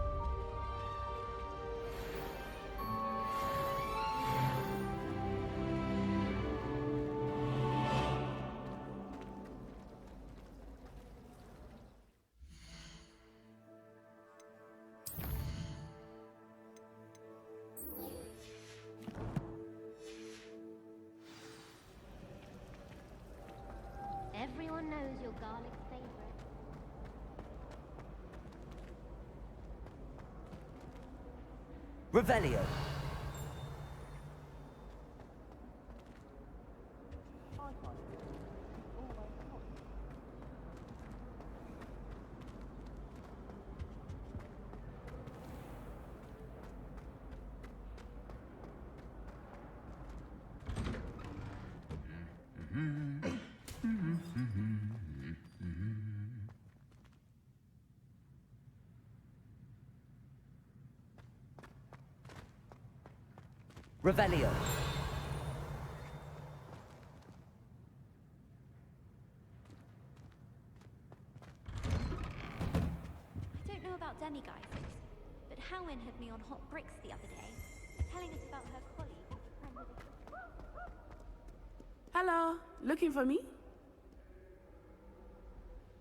Everyone knows your garlic favorite. Revelio. Revelio. I don't know about demigeisters, but Howin had me on hot bricks the other day, telling us about her colleague who's a friend of Hello, looking for me?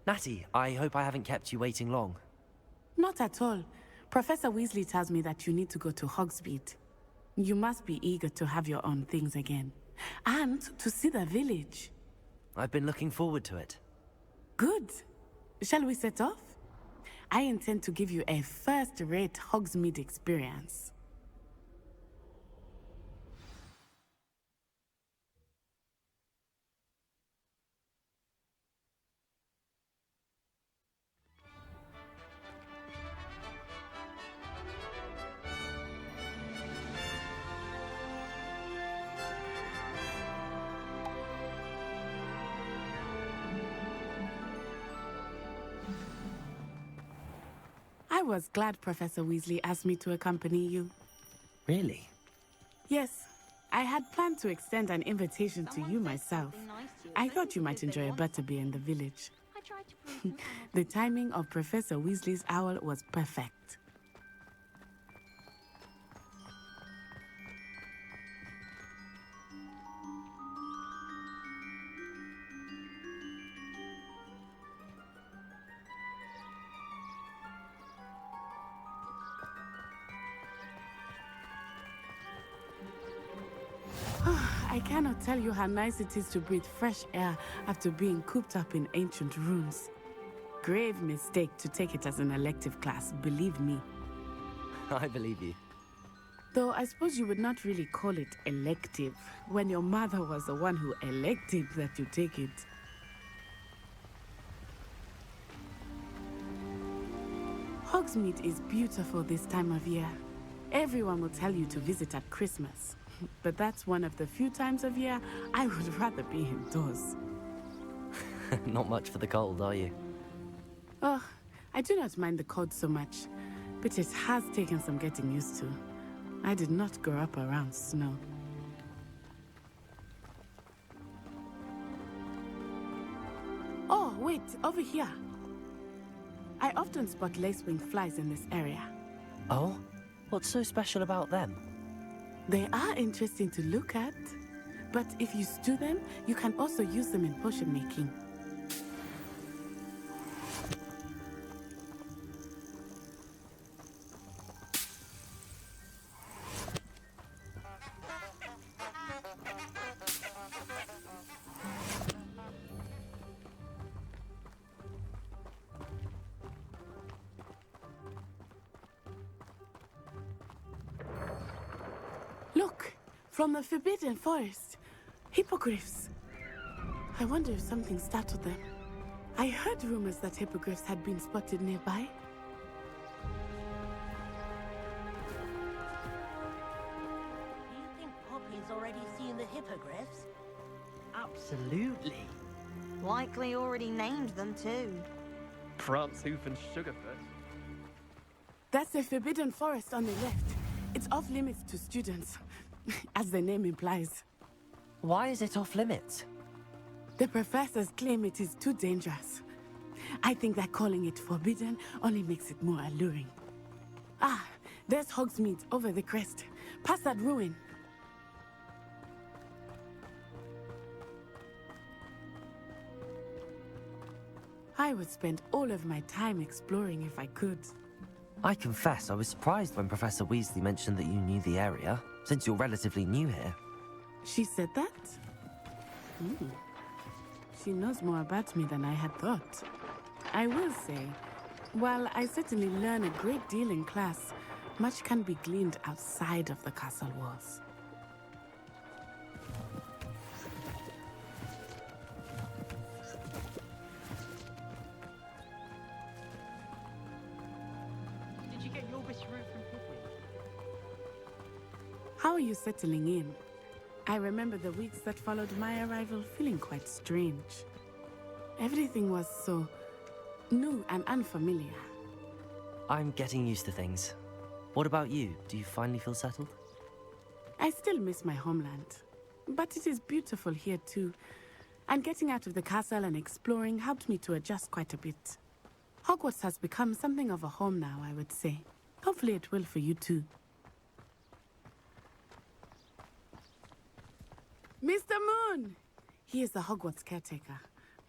Natty, I hope I haven't kept you waiting long. Not at all. Professor Weasley tells me that you need to go to Hogsmeade. You must be eager to have your own things again. And to see the village. I've been looking forward to it. Good. Shall we set off? I intend to give you a first-rate Hogsmeade experience. I was glad Professor Weasley asked me to accompany you. Really? Yes, I had planned to extend an invitation to you myself. I thought you might enjoy a butterbeer in the village. The timing of Professor Weasley's owl was perfect. I cannot tell you how nice it is to breathe fresh air after being cooped up in ancient rooms. Grave mistake to take it as an elective class, believe me. I believe you. Though I suppose you would not really call it elective when your mother was the one who elected that you take it. Hogsmeade is beautiful this time of year. Everyone will tell you to visit at Christmas. But that's one of the few times of year I would rather be indoors. Not much for the cold, are you? Oh, I do not mind the cold so much, but it has taken some getting used to. I did not grow up around snow. Oh, wait, over here. I often spot lacewing flies in this area. Oh? What's so special about them? They are interesting to look at, but if you stew them, you can also use them in potion making. Look, from the Forbidden Forest. Hippogriffs. I wonder if something startled them. I heard rumors that hippogriffs had been spotted nearby. Do you think Poppy's already seen the hippogriffs? Absolutely. Likely already named them too. Prance Hoof and Sugarfoot. That's the Forbidden Forest on the left. It's off limits to students, as the name implies. Why is it off limits? The professors claim it is too dangerous. I think that calling it forbidden only makes it more alluring. Ah, there's Hogsmeade over the crest. Past that ruin. I would spend all of my time exploring if I could. I confess I was surprised when Professor Weasley mentioned that you knew the area, since you're relatively new here. She said that? She knows more about me than I had thought. I will say, while I certainly learn a great deal in class, much can be gleaned outside of the castle walls. Did you get your best route from Pickwick? How are you settling in? I remember the weeks that followed my arrival feeling quite strange. Everything was so new and unfamiliar. I'm getting used to things. What about you? Do you finally feel settled? I still miss my homeland, but it is beautiful here too. And getting out of the castle and exploring helped me to adjust quite a bit. Hogwarts has become something of a home now, I would say. Hopefully it will for you too. Mr. Moon! He is the Hogwarts caretaker.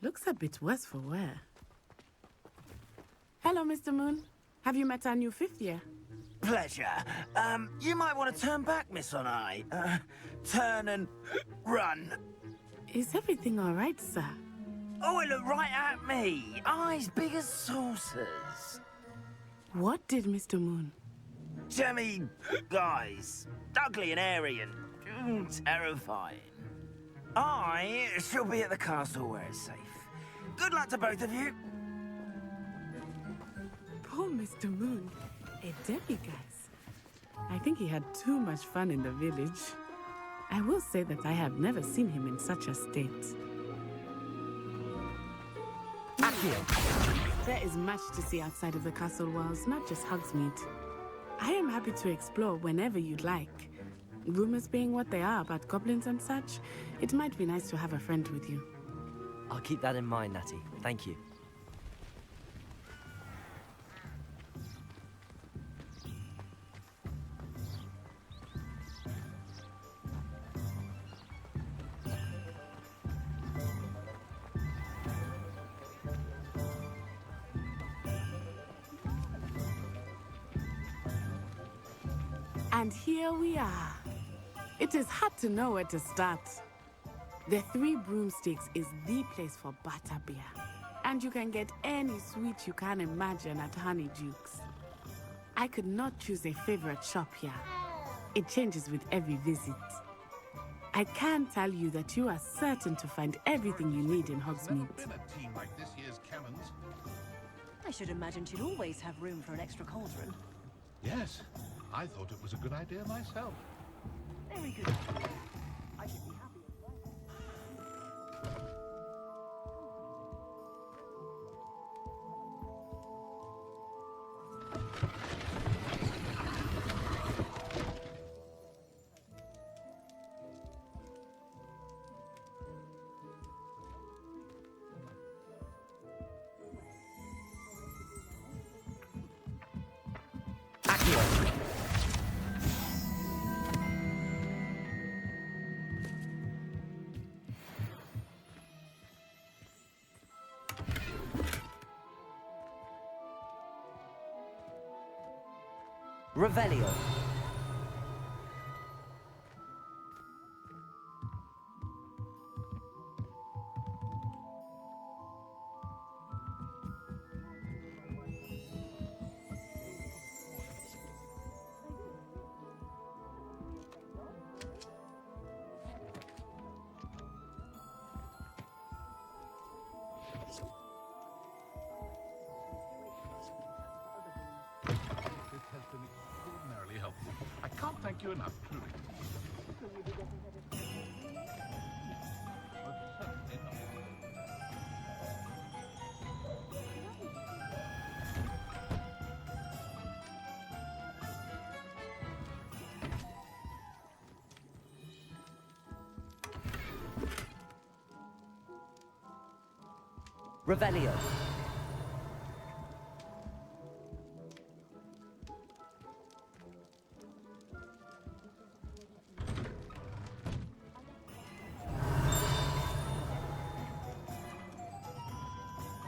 Looks a bit worse for wear. Hello, Mr. Moon. Have you met our new fifth year? Pleasure. You might want to turn back, Miss On Eye. Turn and run. Is everything all right, sir? Oh, it looked right at me. Eyes big as saucers. What did Mr. Moon? Jemmy, guys. Ugly and airy and terrifying. I shall be at the castle where it's safe. Good luck to both of you. Poor Mr. Moon. A demiguise. I think he had too much fun in the village. I will say that I have never seen him in such a state. Accio. There is much to see outside of the castle walls, not just Hogsmeade. I am happy to explore whenever you'd like. Rumors being what they are about goblins and such, it might be nice to have a friend with you. I'll keep that in mind, Natty. Thank you. And here we are. It is hard to know where to start. The Three Broomsticks is the place for butterbeer. And you can get any sweet you can imagine at Honeydukes. I could not choose a favorite shop here. It changes with every visit. I can tell you that you are certain to find everything you need in Hogsmeade. Been a team like this year's cannons. I should imagine she'd always have room for an extra cauldron. Yes, I thought it was a good idea myself. Very good. I should be happy. Revelio. This has been extraordinarily helpful. I can't thank you enough, truly. Revelio.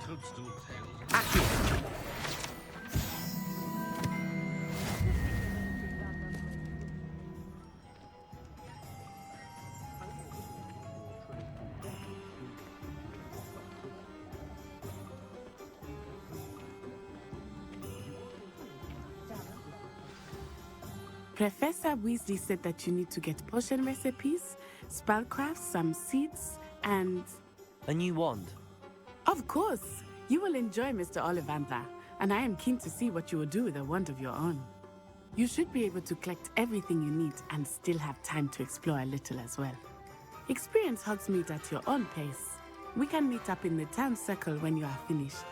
Toadstool tails. Accio. Professor Weasley said that you need to get potion recipes, spellcraft, some seeds, and... A new wand. Of course! You will enjoy Mr. Ollivander, and I am keen to see what you will do with a wand of your own. You should be able to collect everything you need and still have time to explore a little as well. Experience Hogsmeade at your own pace. We can meet up in the town circle when you are finished.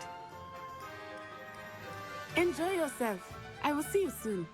Enjoy yourself. I will see you soon.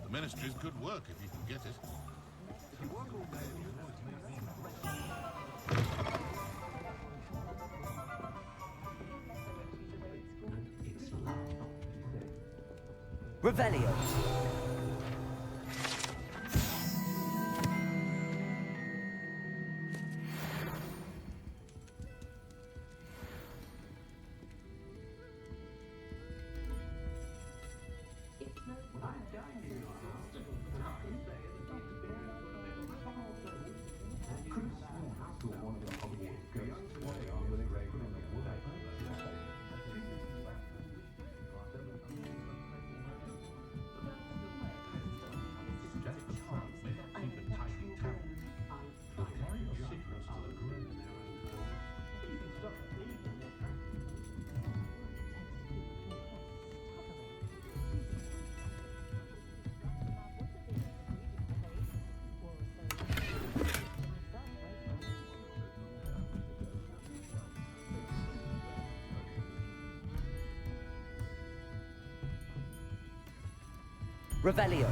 The Ministry's good work if you can get it. Revelio. Revelio.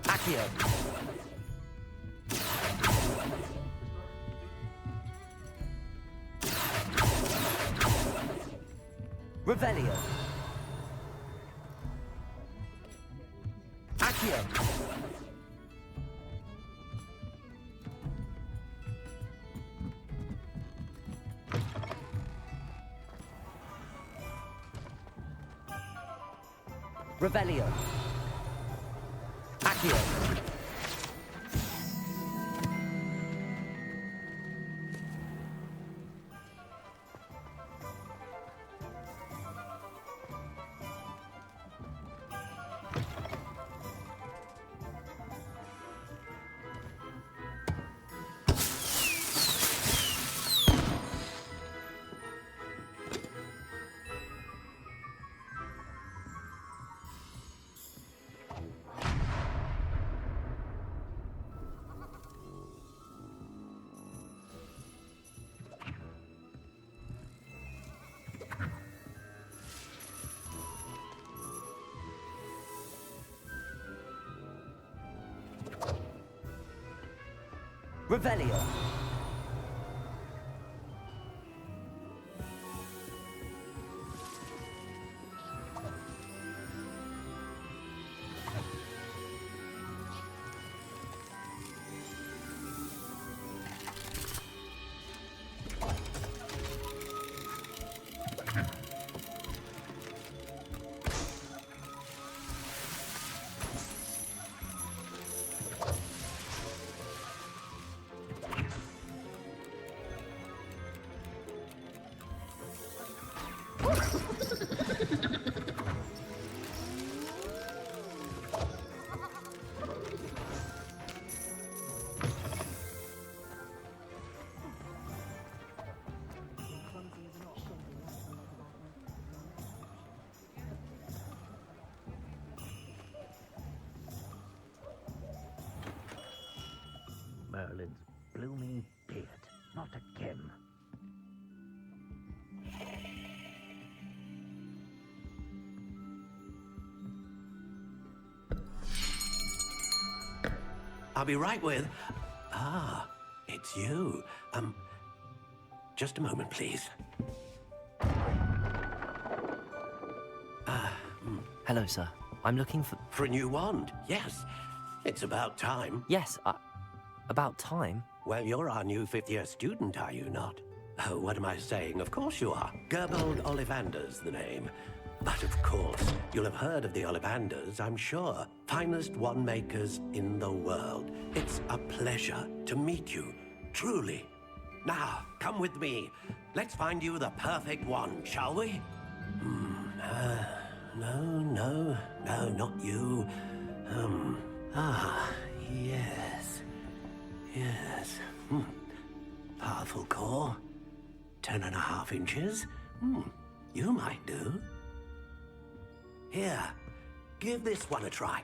Accio. Revelio. Accio. Revelio. Accio. Revelio. Merlin's blooming beard, not again. I'll be right with... Ah, it's you. Just a moment, please. Hello, sir. I'm looking for... For a new wand, yes. It's about time. Yes, about time? Well, you're our new fifth-year student, are you not? Oh, what am I saying? Of course you are. Gerbold Ollivander's the name. But of course, you'll have heard of the Ollivanders, I'm sure. Finest wand makers in the world. It's a pleasure to meet you, truly. Now, come with me. Let's find you the perfect wand, shall we? No, not you. Yes. Yes. Powerful core. 10.5 inches. You might do. Here, give this one a try.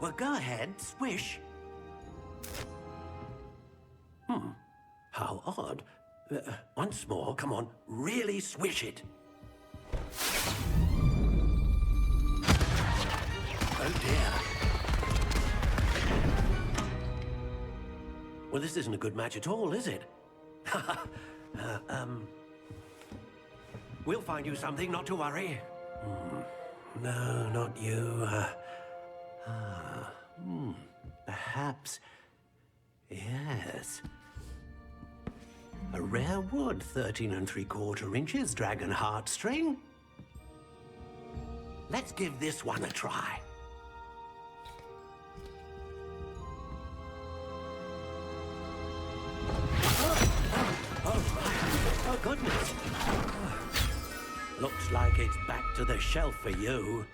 Well, go ahead, swish. How odd. Once more, come on, really swish it. Well, this isn't a good match at all, is it? We'll find you something, not to worry. No, not you. Perhaps... Yes. A rare wood, 13 3/4 inches, dragon heartstring. Let's give this one a try. Oh, goodness. Looks like it's back to the shelf for you.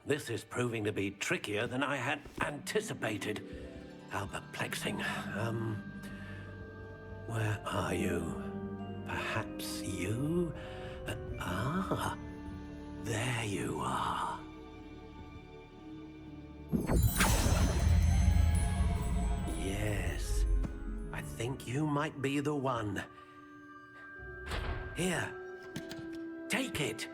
This is proving to be trickier than I had anticipated. How perplexing. Where are you? Perhaps you? There you are. Yes. I think you might be the one. Here. Take it.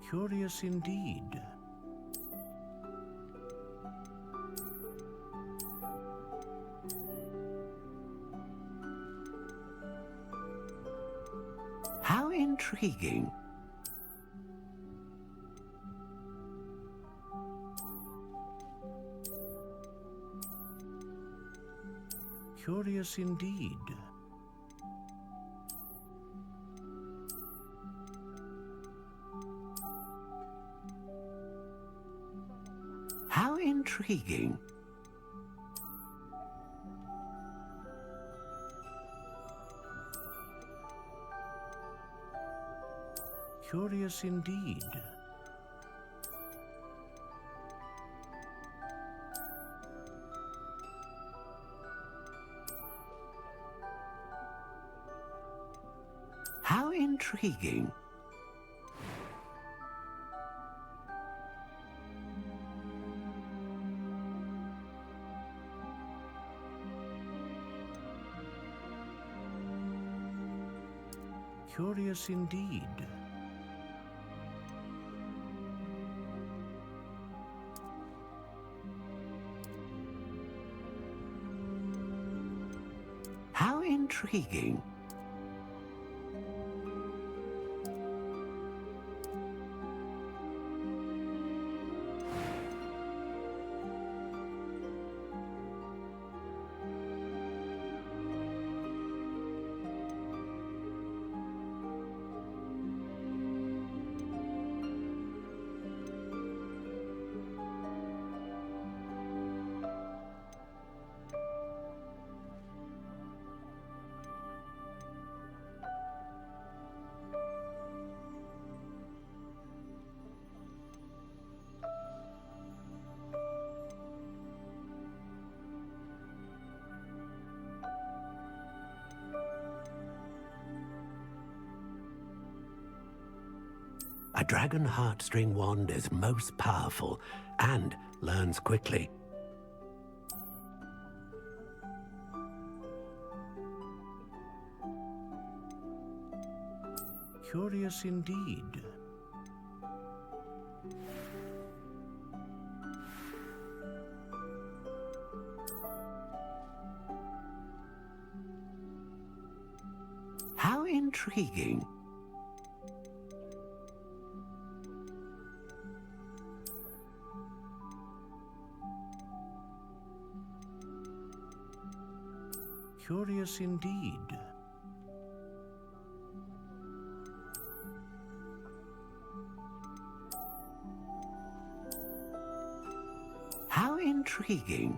Curious indeed. How intriguing. Curious indeed. How intriguing. Curious indeed. How intriguing. Curious indeed. How intriguing. A dragon heartstring wand is most powerful and learns quickly. Curious indeed. How intriguing. Curious indeed. How intriguing.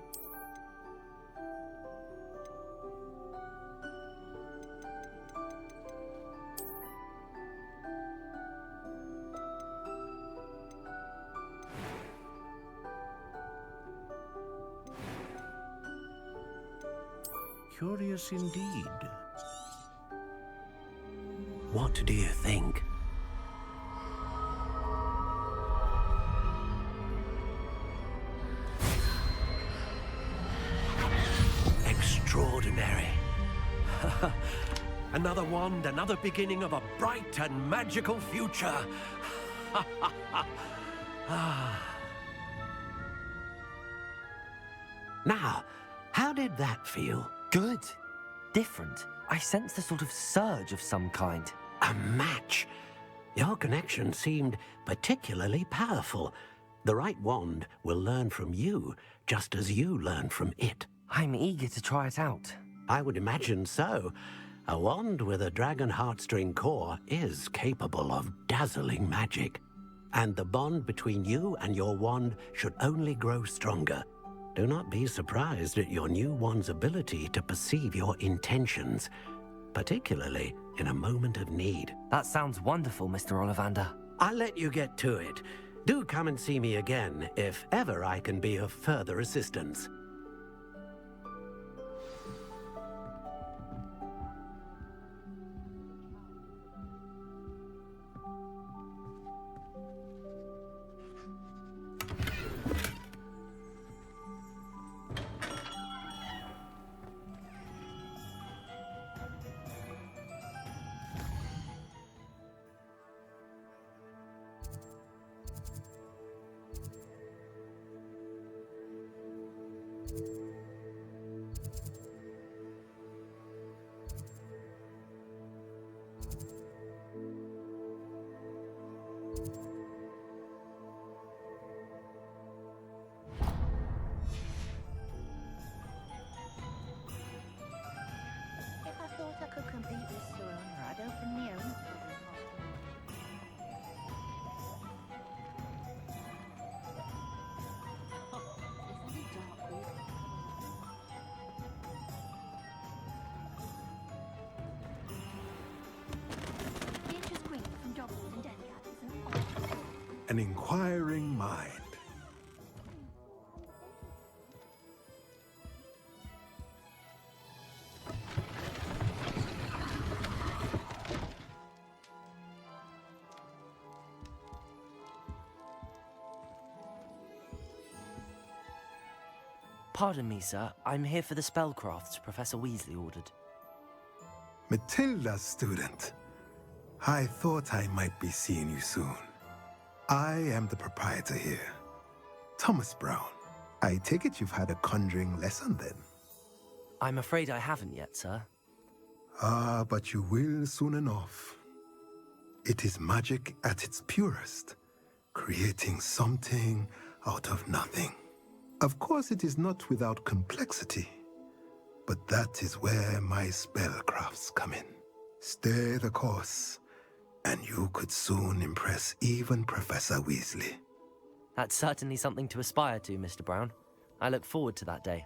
Curious indeed. What do you think? Extraordinary. Another wand, another beginning of a bright and magical future. Now, how did that feel? Good. Different. I sensed a sort of surge of some kind. A match. Your connection seemed particularly powerful. The right wand will learn from you, just as you learn from it. I'm eager to try it out. I would imagine so. A wand with a dragon heartstring core is capable of dazzling magic. And the bond between you and your wand should only grow stronger. Do not be surprised at your new wand's ability to perceive your intentions, particularly in a moment of need. That sounds wonderful, Mr. Ollivander. I'll let you get to it. Do come and see me again if ever I can be of further assistance. If I thought I could complete this sooner, I'd open my own. Beatrice Green from Jobwood and Dencat is an odd. An inquiring mind. Pardon me, sir. I'm here for the spellcrafts Professor Weasley ordered. Matilda's student. I thought I might be seeing you soon. I am the proprietor here, Thomas Brown. I take it you've had a conjuring lesson then? I'm afraid I haven't yet, sir. Ah, but you will soon enough. It is magic at its purest, creating something out of nothing. Of course, it is not without complexity, but that is where my spellcrafts come in. Stay the course, and you could soon impress even Professor Weasley. That's certainly something to aspire to, Mr. Brown. I look forward to that day.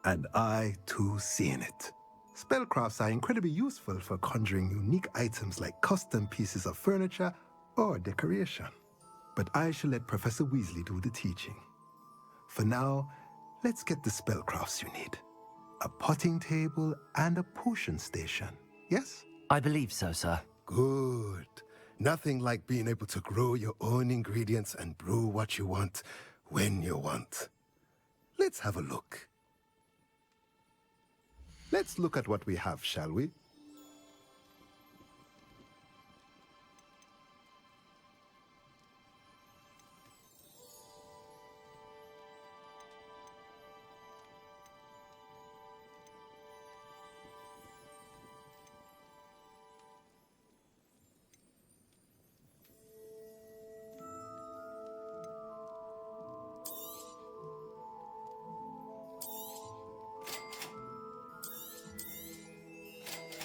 And I, too, seeing it. Spellcrafts are incredibly useful for conjuring unique items like custom pieces of furniture or decoration. But I shall let Professor Weasley do the teaching. For now, let's get the spellcrafts you need. A potting table and a potion station, yes? I believe so, sir. Good. Nothing like being able to grow your own ingredients and brew what you want when you want. Let's have a look. Let's look at what we have, shall we?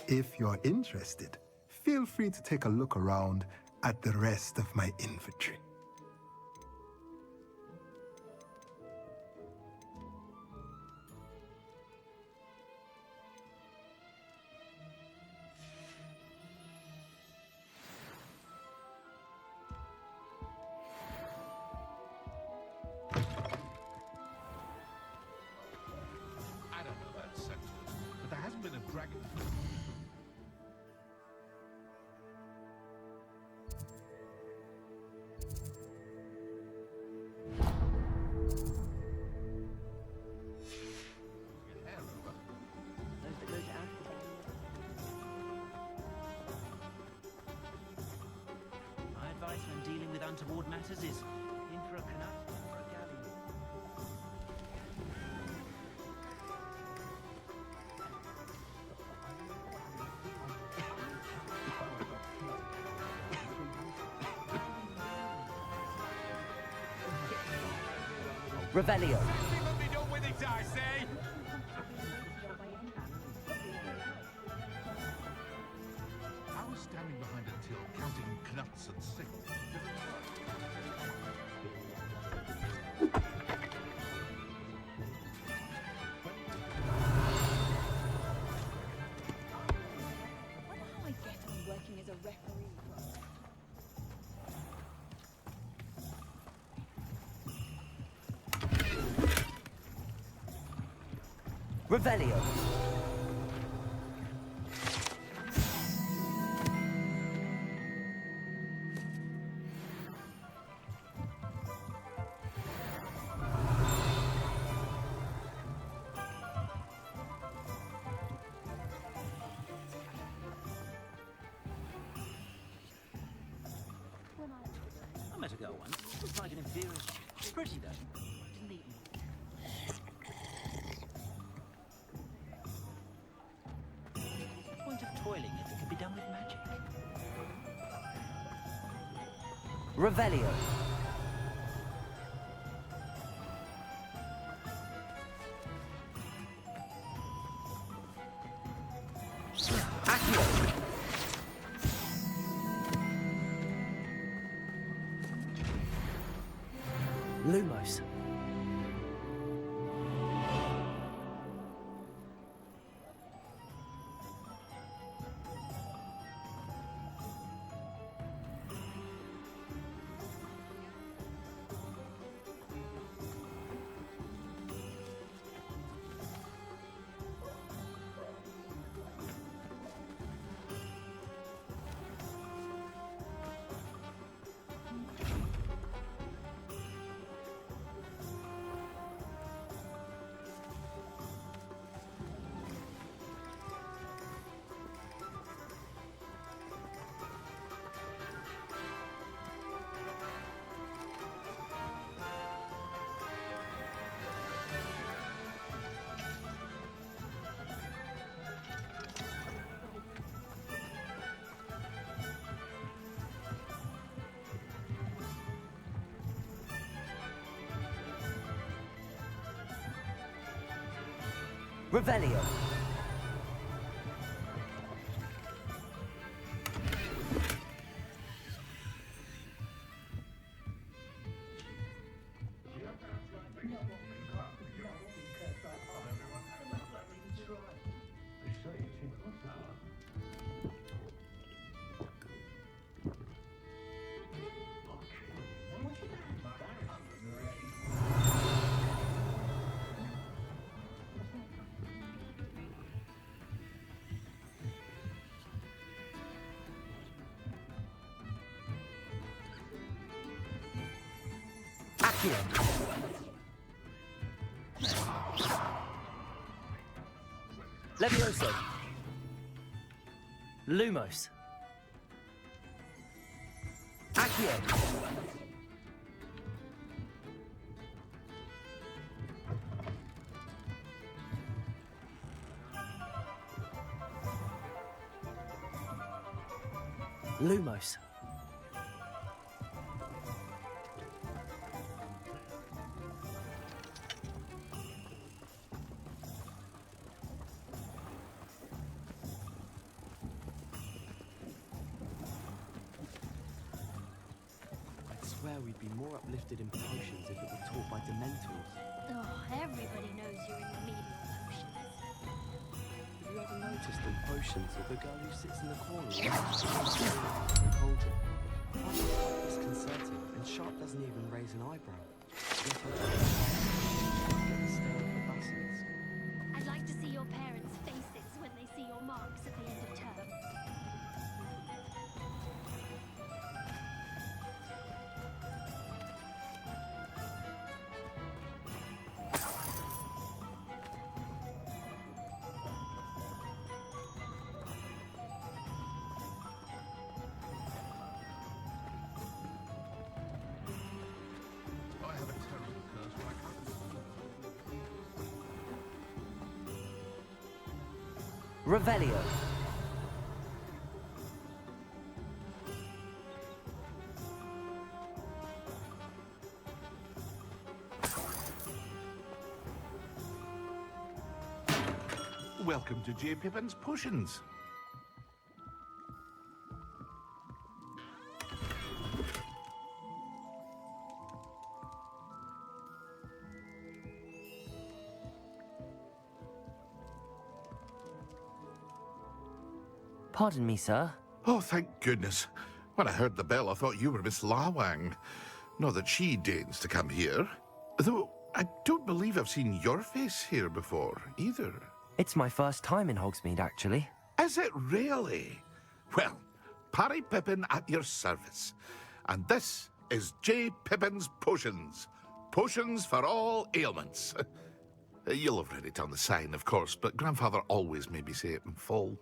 If you're interested, feel free to take a look around at the rest of my inventory. I don't know that sentence. with untoward matters is in for a canut or a galley. Revelio. Let me done with it, I say! I was standing behind a till, counting knuts and sickles. Wonder how I get on working as a referee. Revelio. I met a girl once. Looked like an inferior. Pretty though. Didn't eat me. What's the point of toiling if it can be done with magic? Revelio. Accio. Lumos. Revelio. Accio. Levioso. Lumos. Accio. Lumos. I swear we'd be more uplifted in potions if it were taught by Dementors. Oh, everybody knows you're in remedial potions. Have you ever noticed in potions that the girl who sits in the corner the cauldron? I find it quite disconcerting, and Sharp doesn't even raise an eyebrow. Yet I get the stare of the bastards. I'd like to see your parents' faces when they see your marks at the end of term. Revelio. Welcome to J. Pippin's Potions. Pardon me, sir. Oh, thank goodness. When I heard the bell, I thought you were Miss Lawang. Not that she deigns to come here. Though, I don't believe I've seen your face here before, either. It's my first time in Hogsmeade, actually. Is it really? Well, Parry Pippin at your service. And this is J. Pippin's Potions. Potions for all ailments. You'll have read it on the sign, of course, but Grandfather always made me say it in full.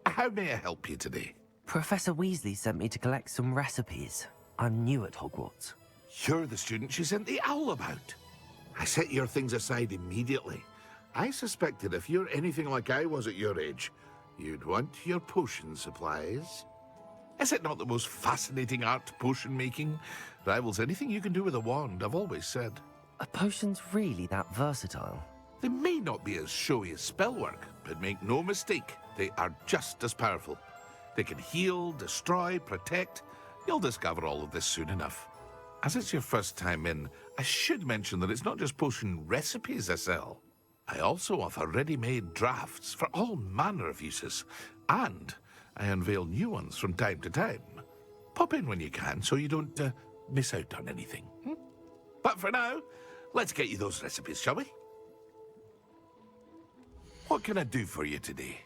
How may I help you today? Professor Weasley sent me to collect some recipes. I'm new at Hogwarts. You're the student she sent the owl about. I set your things aside immediately. I suspected if you're anything like I was at your age, you'd want your potion supplies. Is it not the most fascinating art, potion making? Rivals anything you can do with a wand, I've always said. Are potions really that versatile? They may not be as showy as spellwork, but make no mistake, they are just as powerful. They can heal, destroy, protect. You'll discover all of this soon enough. As it's your first time in, I should mention that it's not just potion recipes I sell. I also offer ready-made drafts for all manner of uses, and I unveil new ones from time to time. Pop in when you can so you don't miss out on anything. But for now, let's get you those recipes, shall we? What can I do for you today?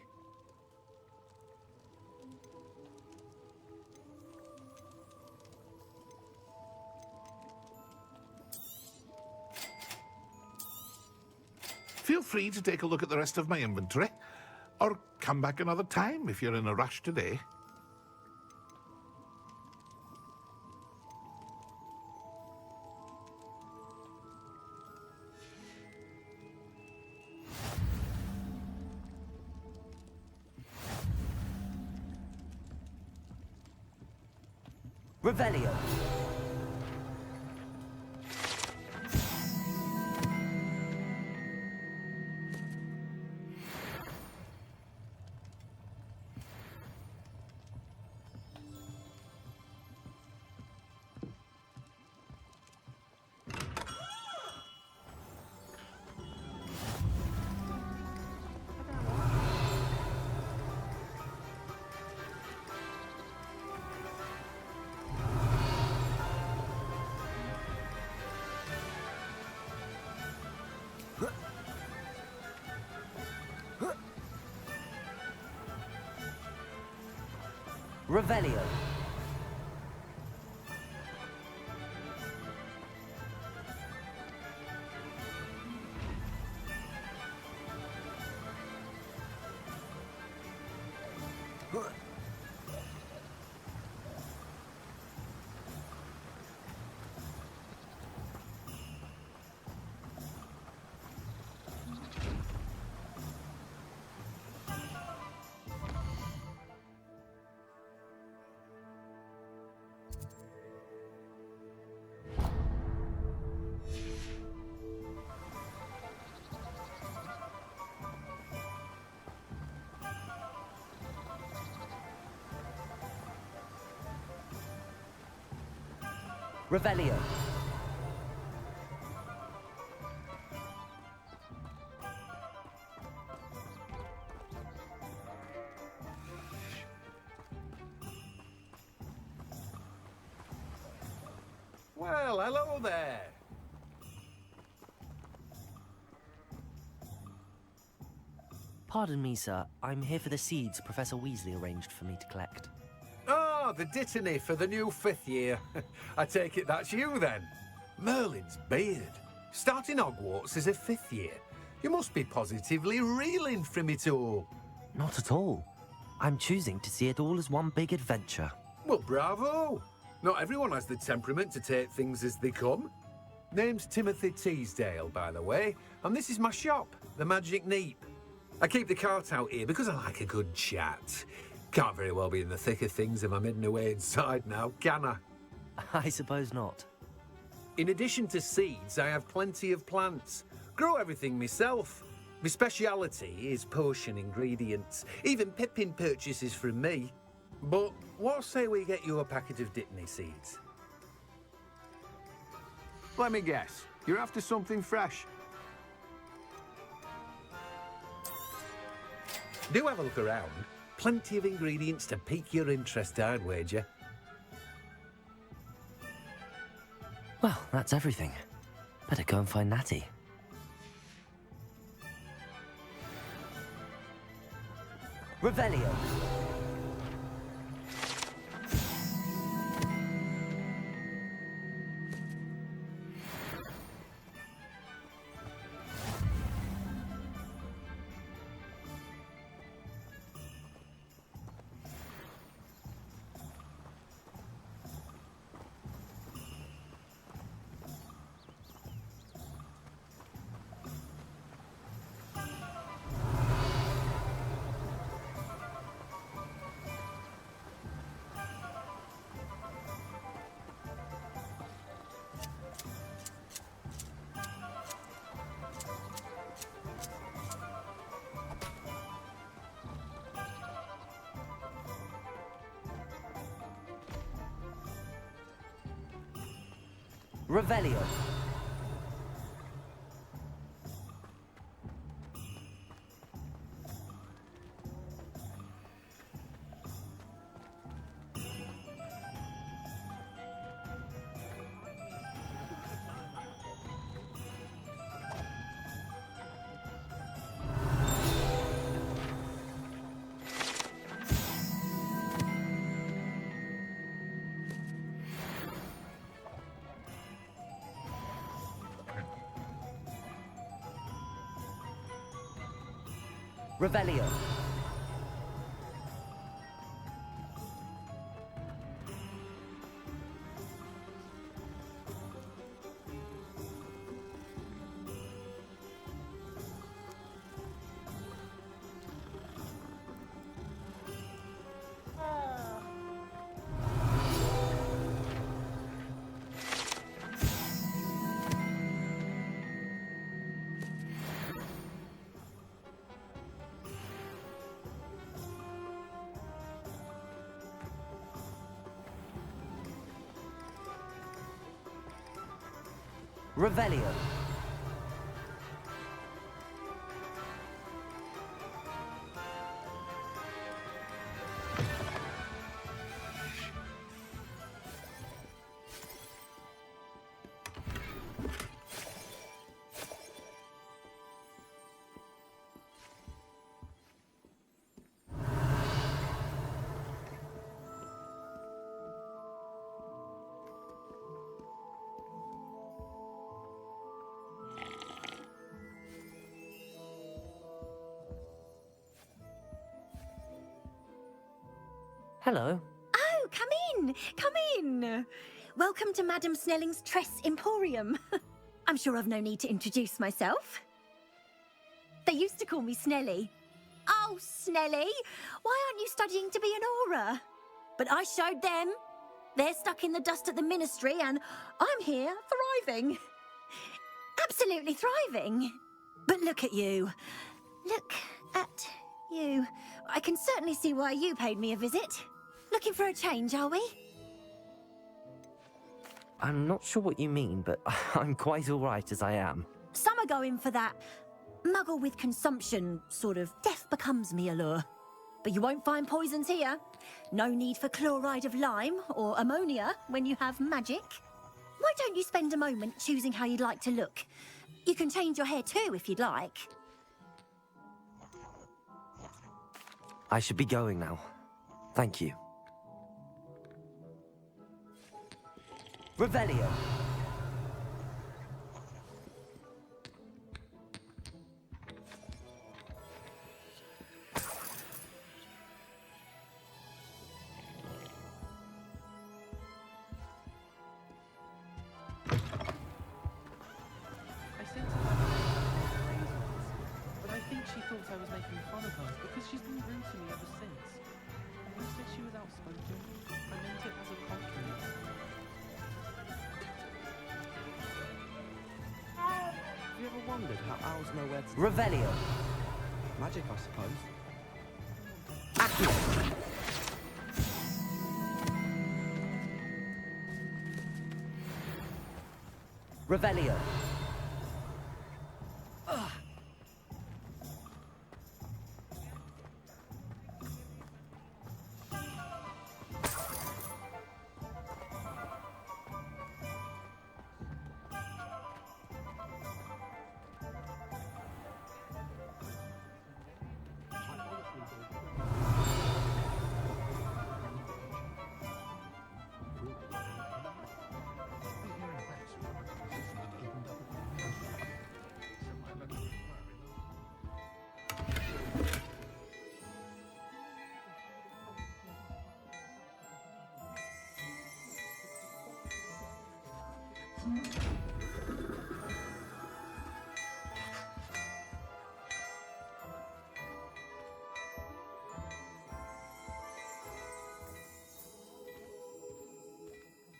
Feel free to take a look at the rest of my inventory, or come back another time if you're in a rush today. Revelio. Revelio. Revelio. Well, hello there. Pardon me, sir. I'm here for the seeds Professor Weasley arranged for me to collect. Ah, the dittany for the new 5th year. I take it that's you, then. Merlin's beard. Starting Hogwarts as a 5th year. You must be positively reeling from it all. Not at all. I'm choosing to see it all as one big adventure. Well, bravo. Not everyone has the temperament to take things as they come. Name's Timothy Teasdale, by the way, and this is my shop, the Magic Neep. I keep the cart out here because I like a good chat. Can't very well be in the thick of things if I'm hidden away inside now, can I? I suppose not. In addition to seeds, I have plenty of plants. Grow everything myself. My speciality is potion ingredients. Even Pippin purchases from me. But what say we get you a packet of Dittany seeds? Let me guess. You're after something fresh. Do have a look around. Plenty of ingredients to pique your interest, I'd wager. Well, that's everything. Better go and find Natty. Revelio. Revelio. Revelio. Revelio. Hello. Oh, come in! Come in! Welcome to Madame Snelling's Tress Emporium. I'm sure I've no need to introduce myself. They used to call me Snelly. Oh, Snelly! Why aren't you studying to be an aura? But I showed them. They're stuck in the dust at the ministry, and I'm here, thriving. Absolutely thriving. But look at you. Look at you. I can certainly see why you paid me a visit. Looking for a change, are we? I'm not sure what you mean, but I'm quite all right as I am. Some are going for that muggle with consumption, sort of death becomes me allure. But you won't find poisons here. No need for chloride of lime or ammonia when you have magic. Why don't you spend a moment choosing how you'd like to look? You can change your hair too if you'd like. I should be going now. Thank you. Revelio. I sent her that phrase once, but I think she thought I was making fun of her because she's been rude to me ever since. When you said she was outspoken, I meant it as a compliment. Have you ever wondered how owls know where to... Revelio. Magic, I suppose. Accio. Revelio.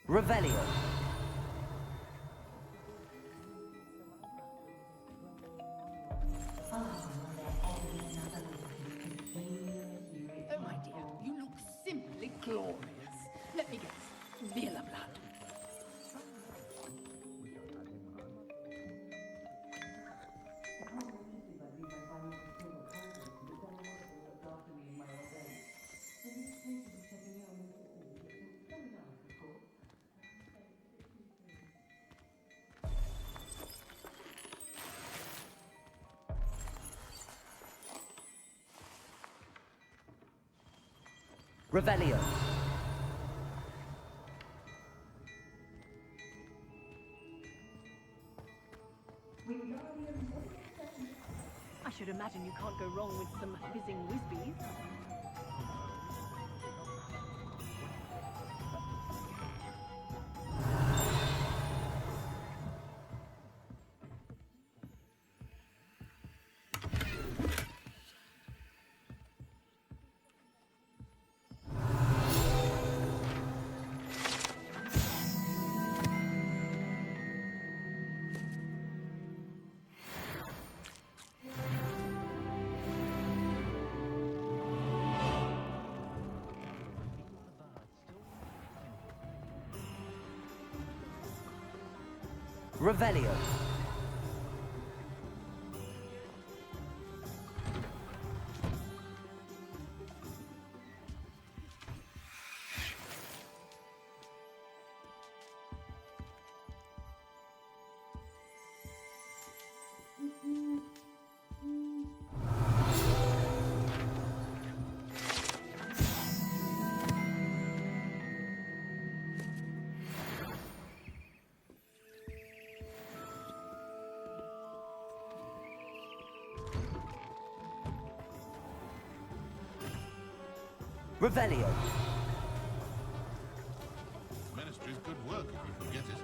Revelio. Oh, my dear, you look simply glorious. Let me guess, Villa blood. Revelio. I should imagine you can't go wrong with some fizzing whizbees. Revelio. Revelio. Ministry's good work if you can get it.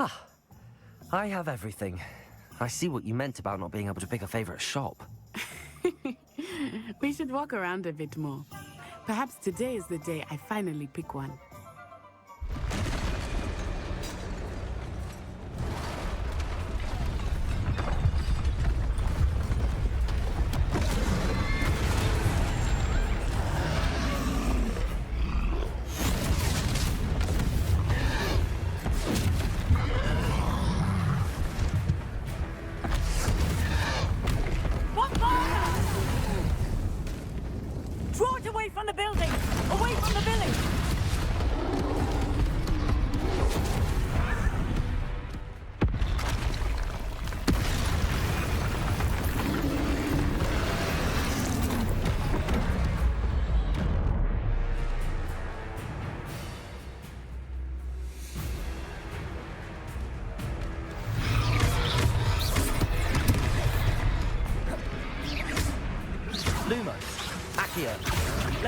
Ah, I have everything. I see what you meant about not being able to pick a favorite shop. We should walk around a bit more. Perhaps today is the day I finally pick one.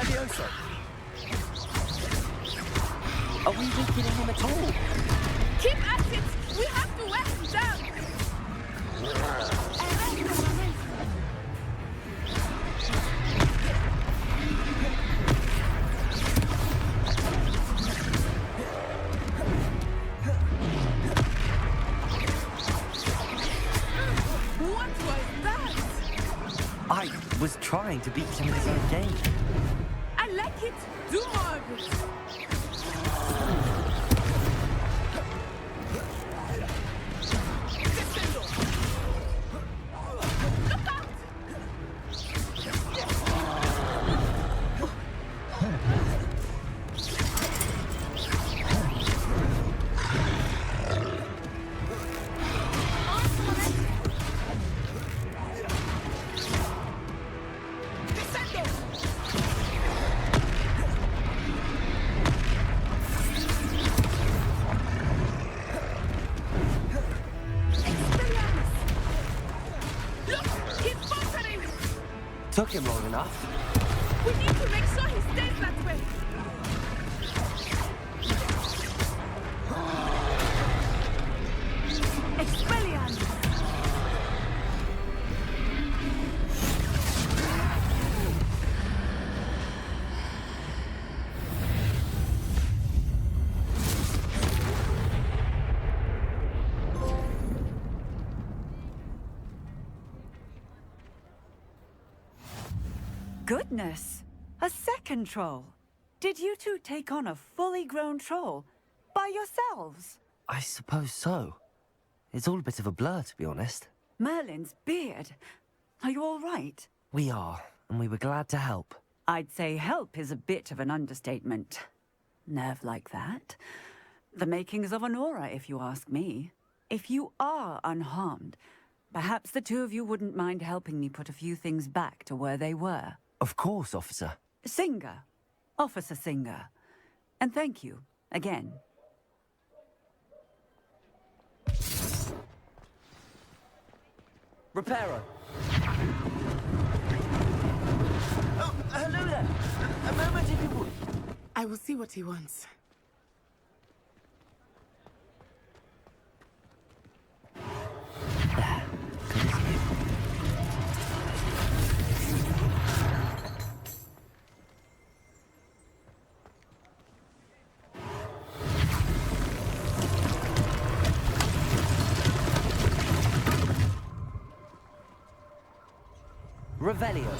Levioso! Are we weakening him at all? Keep at it! We have to wear him down! What was that? I was trying to beat him in his own game. I like it! Do more of it! Took him long enough. We need to make sure he stays that way. Expelliarmus! Goodness! A second troll! Did you two take on a fully grown troll? By yourselves? I suppose so. It's all a bit of a blur, to be honest. Merlin's beard. Are you all right? We are, and we were glad to help. I'd say help is a bit of an understatement. Nerve like that. The makings of an aura, if you ask me. If you are unharmed, perhaps the two of you wouldn't mind helping me put a few things back to where they were. Of course, officer. Singer. Officer Singer. And thank you, again. Reparo. Oh, hello there. A moment if you would. I will see what he wants. Revelio.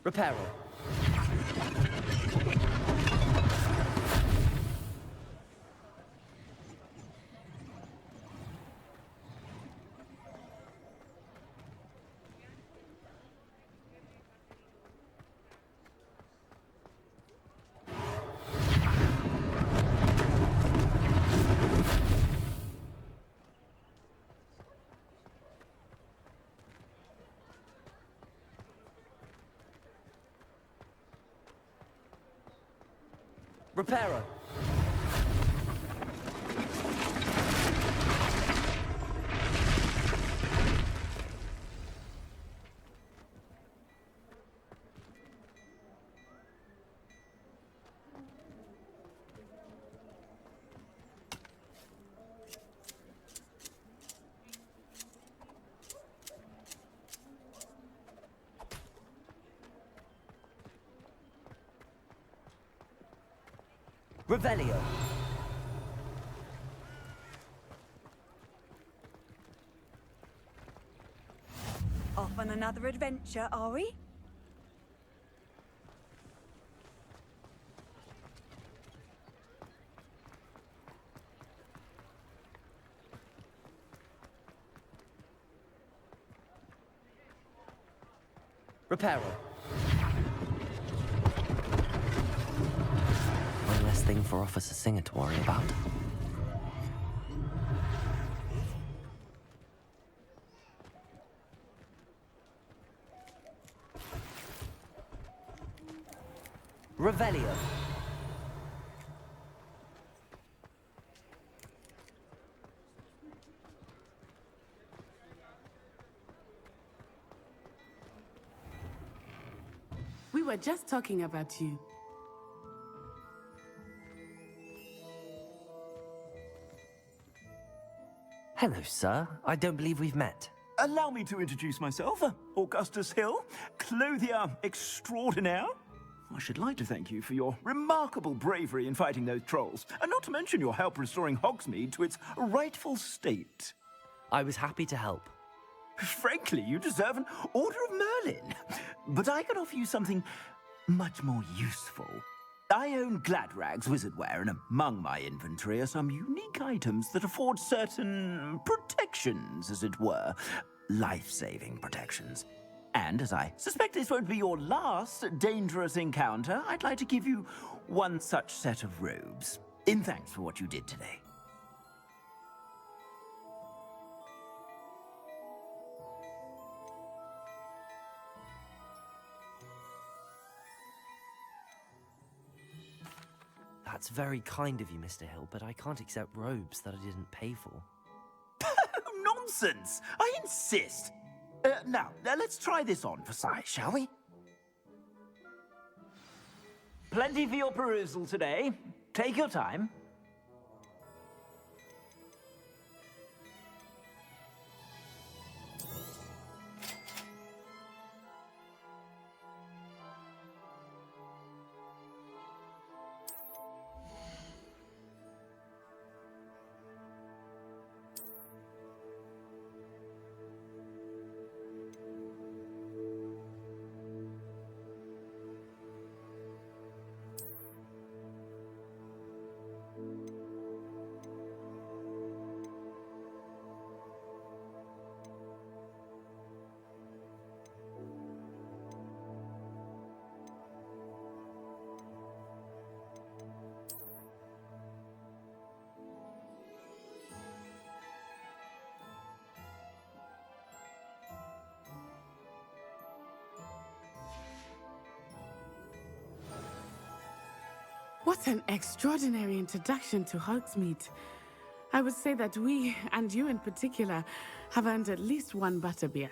Reparo. Reparo. Revelio. Off on another adventure, are we? Reparo. One less thing for Officer Singer to worry about. Revelio. We were just talking about you. Hello, sir. I don't believe we've met. Allow me to introduce myself. Augustus Hill, clothier extraordinaire. I should like to thank you for your remarkable bravery in fighting those trolls, and not to mention your help restoring Hogsmeade to its rightful state. I was happy to help. Frankly, you deserve an Order of Merlin. But I can offer you something much more useful. I own Gladrag's wizardware, and among my inventory are some unique items that afford certain protections, as it were. Life-saving protections. And as I suspect this won't be your last dangerous encounter, I'd like to give you one such set of robes, in thanks for what you did today. That's very kind of you, Mr. Hill, but I can't accept robes that I didn't pay for. Nonsense! I insist! Now, let's try this on for size, shall we? Plenty for your perusal today. Take your time. What an extraordinary introduction to Hogsmeade. I would say that we, and you in particular, have earned at least one butterbeer.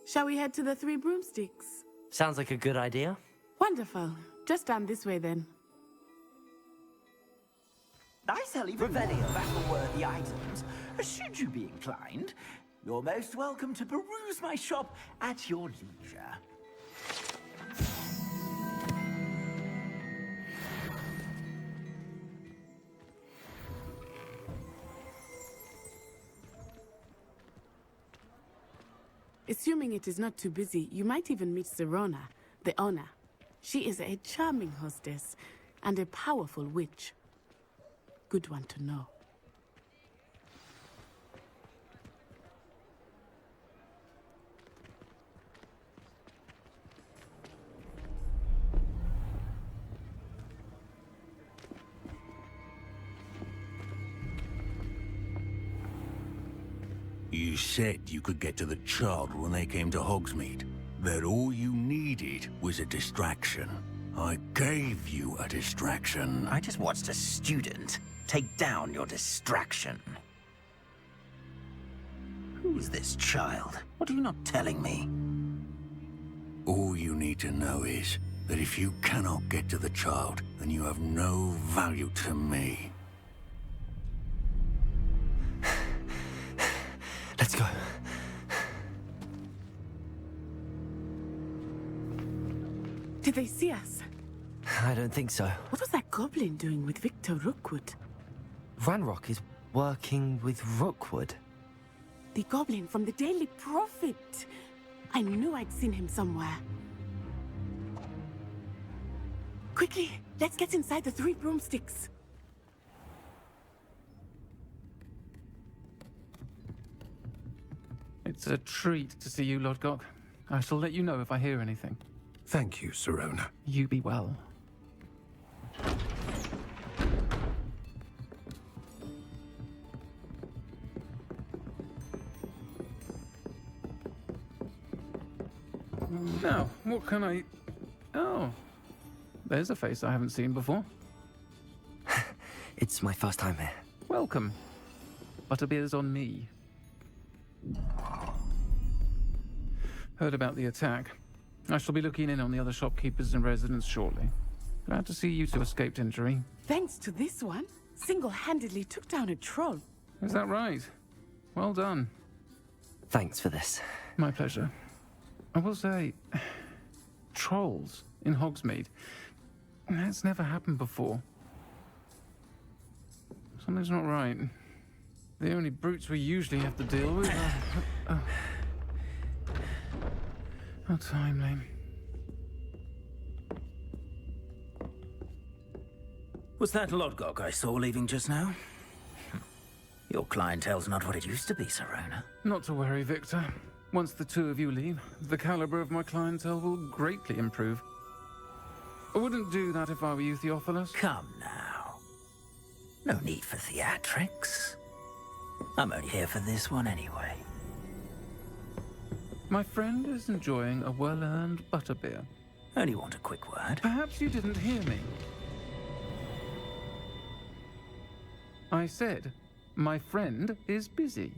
Shall we head to the Three Broomsticks? Sounds like a good idea. Wonderful. Just down this way then. I sell even more battle-worthy items. Should you be inclined, you're most welcome to peruse my shop at your leisure. Assuming it is not too busy, you might even meet Serona, the owner. She is a charming hostess and a powerful witch. Good one to know. You said you could get to the child when they came to Hogsmeade. That all you needed was a distraction. I gave you a distraction. I just watched a student take down your distraction. Who is this child? What are you not telling me? All you need to know is that if you cannot get to the child, then you have no value to me. Let's go. Did they see us? I don't think so. What was that goblin doing with Victor Rookwood? Ranrock is working with Rookwood. The goblin from the Daily Prophet. I knew I'd seen him somewhere. Quickly, let's get inside the Three Broomsticks. It's a treat to see you, Lodgok. I shall let you know if I hear anything. Thank you, Serona. You be well. Now, what can I... Oh. There's a face I haven't seen before. It's my first time here. Welcome. Butterbeer's on me. Heard about the attack. I shall be looking in on the other shopkeepers and residents shortly. Glad to see you two escaped injury. Thanks to this one, single-handedly took down a troll. Is that right? Well done. Thanks for this. My pleasure. I will say, trolls in Hogsmeade. That's never happened before. Something's not right. The only brutes we usually have to deal with are... How timely. Was that Lodgok I saw leaving just now? Your clientele's not what it used to be, Serona. Not to worry, Victor. Once the two of you leave, the caliber of my clientele will greatly improve. I wouldn't do that if I were you, Theophilus. Come now. No need for theatrics. I'm only here for this one anyway. My friend is enjoying a well-earned butterbeer. Only want a quick word. Perhaps you didn't hear me. I said, my friend is busy.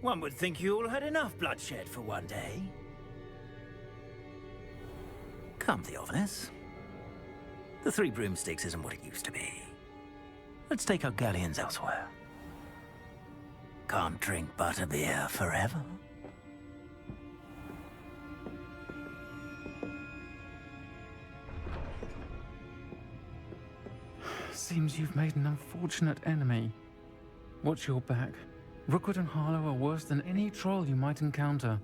One would think you all had enough bloodshed for one day. Come, Theophilus. The Three Broomsticks isn't what it used to be. Let's take our galleons elsewhere. Can't drink butterbeer forever. Seems you've made an unfortunate enemy. Watch your back. Rookwood and Harlow are worse than any troll you might encounter.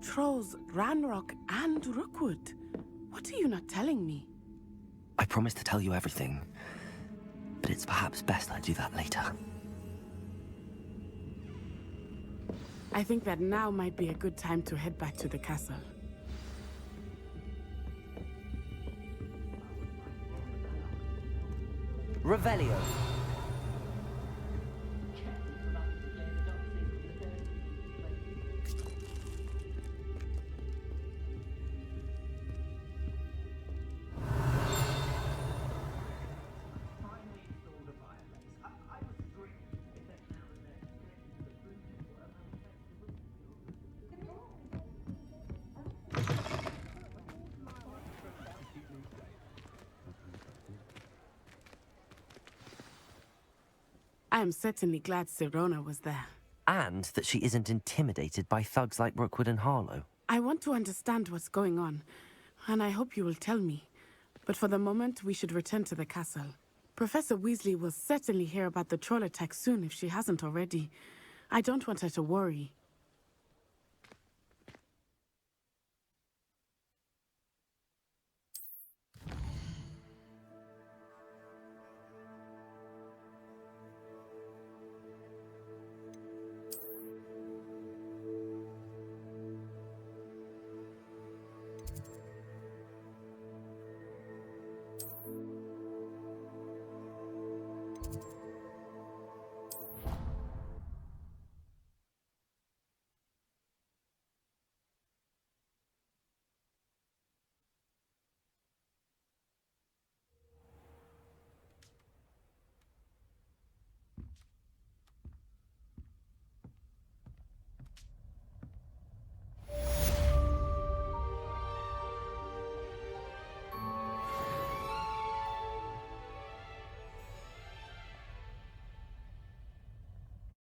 Trolls, Ranrock, and Rookwood. What are you not telling me? I promised to tell you everything, but it's perhaps best I do that later. I think that now might be a good time to head back to the castle. Revelio. I am certainly glad Serona was there. And that she isn't intimidated by thugs like Rookwood and Harlow. I want to understand what's going on, and I hope you will tell me. But for the moment, we should return to the castle. Professor Weasley will certainly hear about the troll attack soon if she hasn't already. I don't want her to worry.